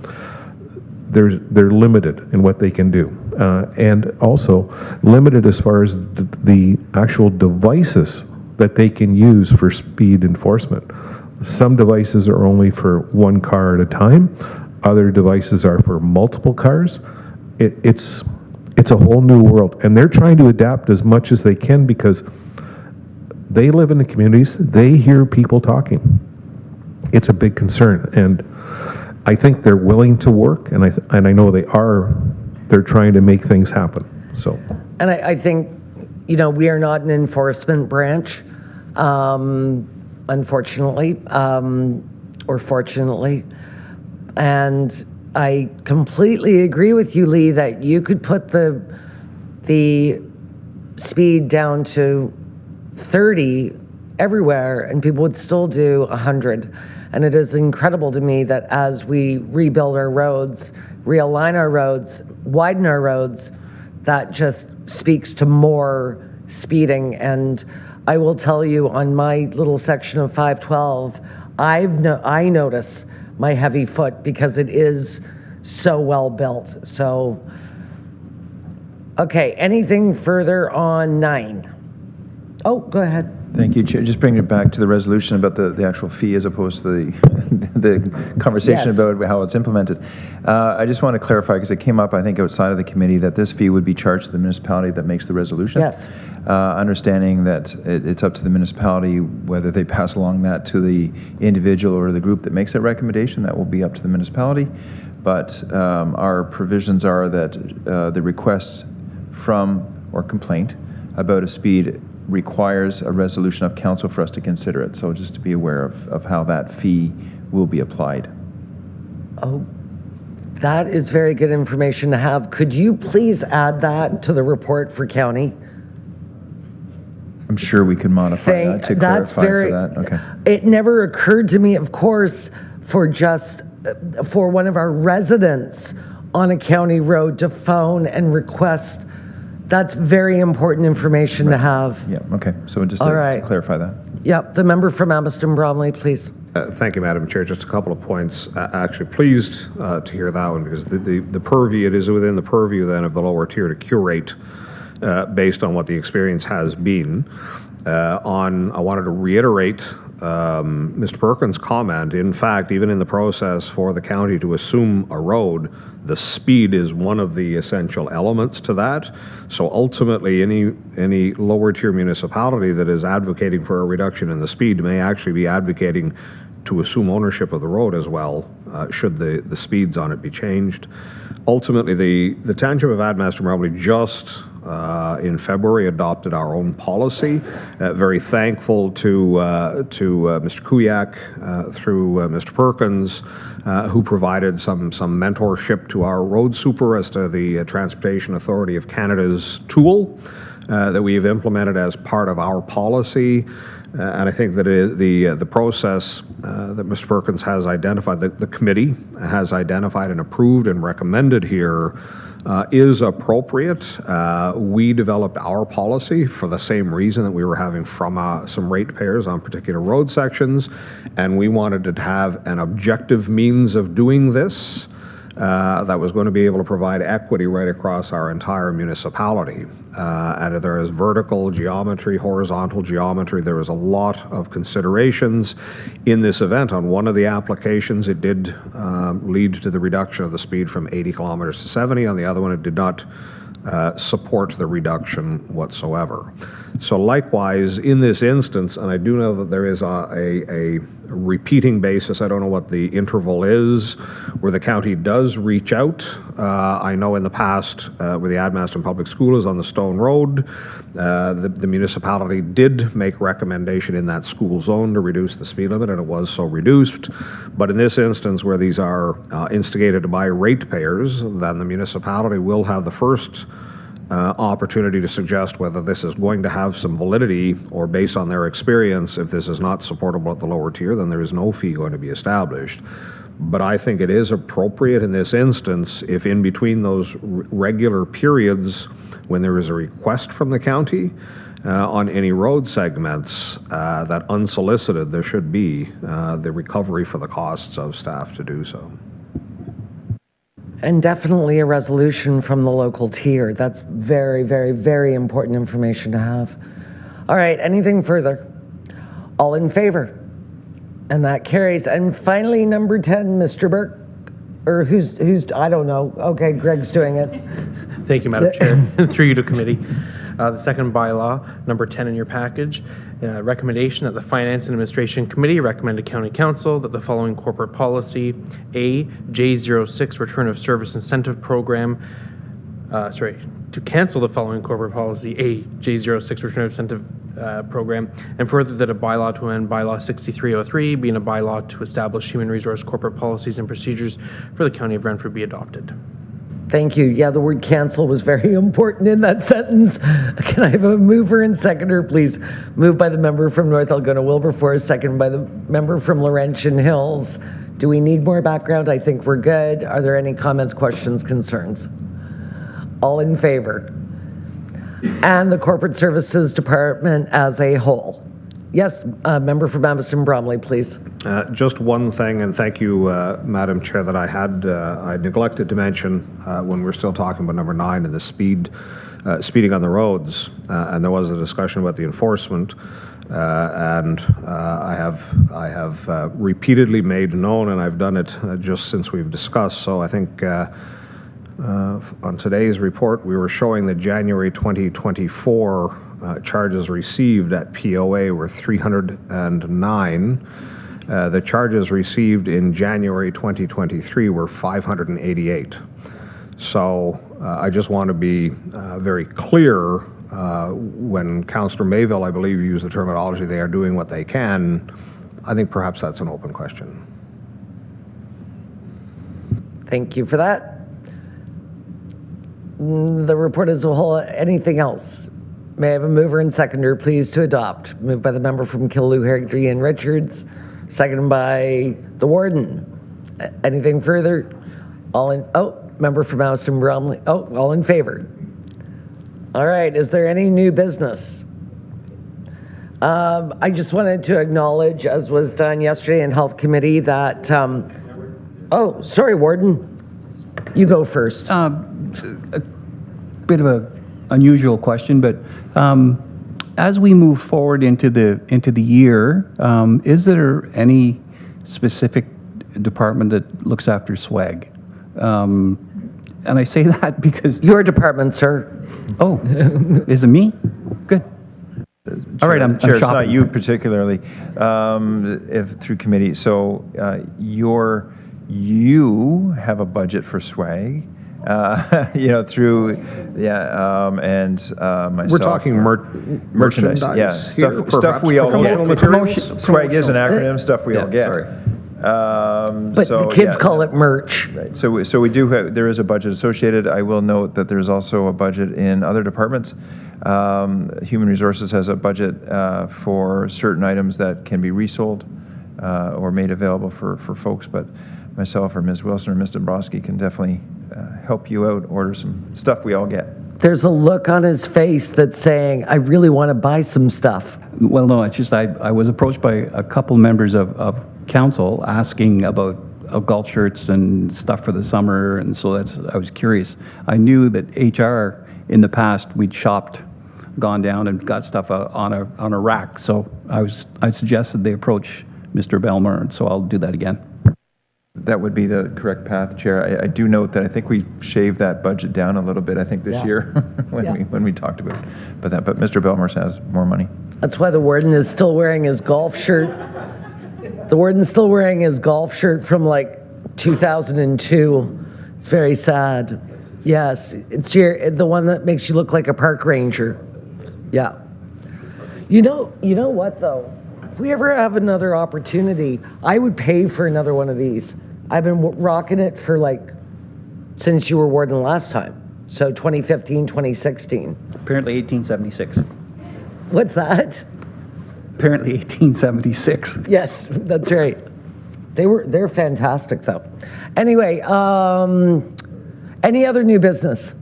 They're limited in what they can do, and also limited as far as the actual devices that they can use for speed enforcement. Some devices are only for one car at a time. Other devices are for multiple cars. It's a whole new world, and they're trying to adapt as much as they can because they live in the communities. They hear people talking. It's a big concern, and I think they're willing to work, and I know they are. They're trying to make things happen. So, And I think, you know, we are not an enforcement branch, unfortunately, or fortunately. And I completely agree with you, Lee, that you could put the speed down to 30 everywhere and people would still do 100. And it is incredible to me that as we rebuild our roads, realign our roads, widen our roads, that just speaks to more speeding. And I will tell you, on my little section of 512, I notice my heavy foot because it is so well built. So, okay, anything further on 9? Oh, go ahead. Thank you, Chair. Just bringing it back to the resolution about the actual fee as opposed to the conversation Yes. about how it's implemented. I just want to clarify, because it came up, I think, outside of the committee, that this fee would be charged to the municipality that makes the resolution. Yes. Understanding that it's up to the municipality whether they pass along that to the individual or the group that makes that recommendation. That will be up to the municipality. But our provisions are that the request from or complaint about a speed requires a resolution of council for us to consider it. So just to be aware of how that fee will be applied. Oh, that is very good information to have. Could you please add that to the report for county? I'm sure we can modify that to That's clarify very, for that. Okay. It never occurred to me, of course, for one of our residents on a county road to phone and request. That's very important information to have. Yeah, okay. So just All to right. clarify that. Yep, the member from Amherst Bromley, please. Thank you, Madam Chair. Just a couple of points. Actually pleased to hear that one because the purview, it is within the purview then of the lower tier to curate based on what the experience has been. I wanted to reiterate Mr. Perkins' comment. In fact, even in the process for the county to assume a road, the speed is one of the essential elements to that. So ultimately, any lower tier municipality that is advocating for a reduction in the speed may actually be advocating to assume ownership of the road as well, should the speeds on it be changed. Ultimately, the Township of Admaster-Bromley just in February adopted our own policy. Very thankful to Mr. Kuyak through Mr. Perkins, who provided some mentorship to our road super as to the Transportation Authority of Canada's tool that we have implemented as part of our policy. And I think that the process that Mr. Perkins has identified, the committee has identified and approved and recommended here is appropriate. We developed our policy for the same reason that we were having from some ratepayers on particular road sections, and we wanted to have an objective means of doing this that was going to be able to provide equity right across our entire municipality. And there is vertical geometry, horizontal geometry. There was a lot of considerations in this event. On one of the applications, it did lead to the reduction of the speed from 80 kilometers to 70. On the other one, it did not support the reduction whatsoever. So likewise, in this instance, and I do know that there is a repeating basis, I don't know what the interval is, where the county does reach out. I know in the past, where the Admaston Public School is on the Stone Road, the municipality did make recommendation in that school zone to reduce the speed limit, and it was so reduced. But in this instance, where these are instigated by ratepayers, then the municipality will have the first opportunity to suggest whether this is going to have some validity, or based on their experience, if this is not supportable at the lower tier, then there is no fee going to be established. But I think it is appropriate in this instance, if in between those regular periods when there is a request from the county on any road segments, that unsolicited, there should be the recovery for the costs of staff to do so. And definitely a resolution from the local tier. That's very, very, very important information to have. All right, anything further? All in favor? And that carries. And finally, number 10, Mr. Burke, or who's, I don't know. Okay, Greg's doing it. Thank you, Madam Chair. Through you to committee. The second bylaw, number 10 in your package, recommendation that the Finance and Administration Committee recommend to County Council that the following corporate policy, A, J06 Return of Service Incentive Program, to cancel the following corporate policy, A, J06 Return of Incentive Program, and further that a bylaw to amend bylaw 6303, being a bylaw to establish human resource corporate policies and procedures for the County of Renfrew, be adopted. Thank you. Yeah, the word cancel was very important in that sentence. Can I have a mover and seconder, please? Moved by the member from North Algona Wilberforce, second by the member from Laurentian Hills. Do we need more background? I think we're good. Are there any comments, questions, concerns? All in favor? And the Corporate Services Department as a whole. Yes, member from Amherst Bromley, please. Just one thing, and thank you, Madam Chair, that I neglected to mention when we're still talking about number 9 and the speeding on the roads, and there was a discussion about the enforcement, and I have repeatedly made known, and I've done it just since we've discussed. So I think on today's report, we were showing the January 2024 charges received at POA were 309. The charges received in January 2023 were 588. So I just want to be very clear when Councillor Mayville, I believe, used the terminology, they are doing what they can. I think perhaps that's an open question. Thank you for that. The report as a whole, anything else? May I have a mover and seconder, please, to adopt? Moved by the member from Killaloe, Heritage and Richards, seconded by the warden. Anything further? Member from Amherst Bromley. All in favor? All right, is there any new business? I just wanted to acknowledge, as was done yesterday in Health Committee, that, sorry, warden. You go first. A bit of a unusual question, but as we move forward into the year, is there any specific department that looks after swag? And I say that because your department, sir. Oh, is it me? Good. All right, I'm Chair, it's shopping. not you particularly, if through committee. So you have a budget for swag. Through, and myself. We're talking merchandise. Yeah, stuff we all get. Swag is an acronym, stuff we all get. Sorry. But the kids call it merch. Right. So we do have, there is a budget associated. I will note that there's also a budget in other departments. Human Resources has a budget for certain items that can be resold or made available for folks, but myself or Ms. Wilson or Ms. Dombrowski can definitely help you out, order some stuff we all get. There's a look on his face that's saying, I really want to buy some stuff. Well, no, it's just I was approached by a couple members of council asking about golf shirts and stuff for the summer, and so I was curious. I knew that HR in the past we'd shopped, gone down and got stuff on a rack. So I suggested they approach Mr. Belmer, and so I'll do that again. That would be the correct path, Chair. I do note that I think we shaved that budget down a little bit, I think, this Yeah. year when Yeah. we talked about that. But Mr. Belmore has more money. That's why the warden is still wearing his golf shirt. The warden's still wearing his golf shirt from like 2002. It's very sad. Yes, it's the one that makes you look like a park ranger. Yeah. You know what though? If we ever have another opportunity, I would pay for another one of these. I've been rocking it for since you were warden last time. So 2015, 2016. Apparently 1876. What's that? Apparently 1876. Yes, that's right. They're fantastic though. Anyway, any other new business?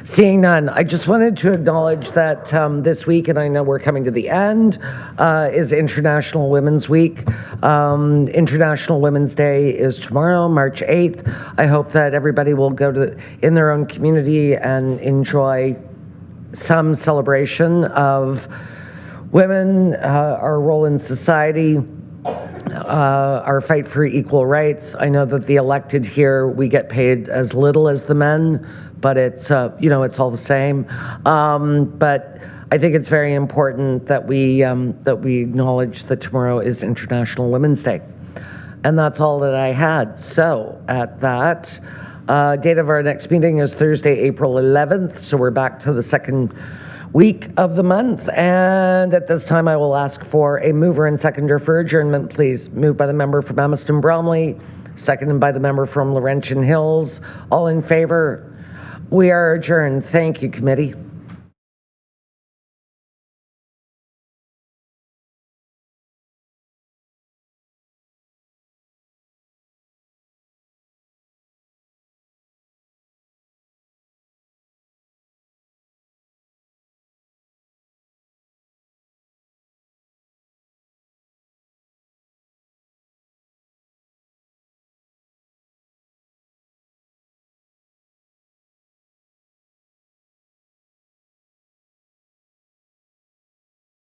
Seeing none, I just wanted to acknowledge that this week, and I know we're coming to the end, is International Women's Week. International Women's Day is tomorrow, March 8th. I hope that everybody will go in their own community and enjoy some celebration of women, our role in society, our fight for equal rights. I know that the elected here, we get paid as little as the men, but it's it's all the same. But I think it's very important that we acknowledge that tomorrow is International Women's Day, and that's all that I had. So at that, date of our next meeting is Thursday, April 11th. So we're back to the second week of the month, and at this time I will ask for a mover and seconder for adjournment, please. Moved by the member from Amiston Bromley, seconded by the member from Laurentian Hills. All in favor? We are adjourned. Thank you, committee.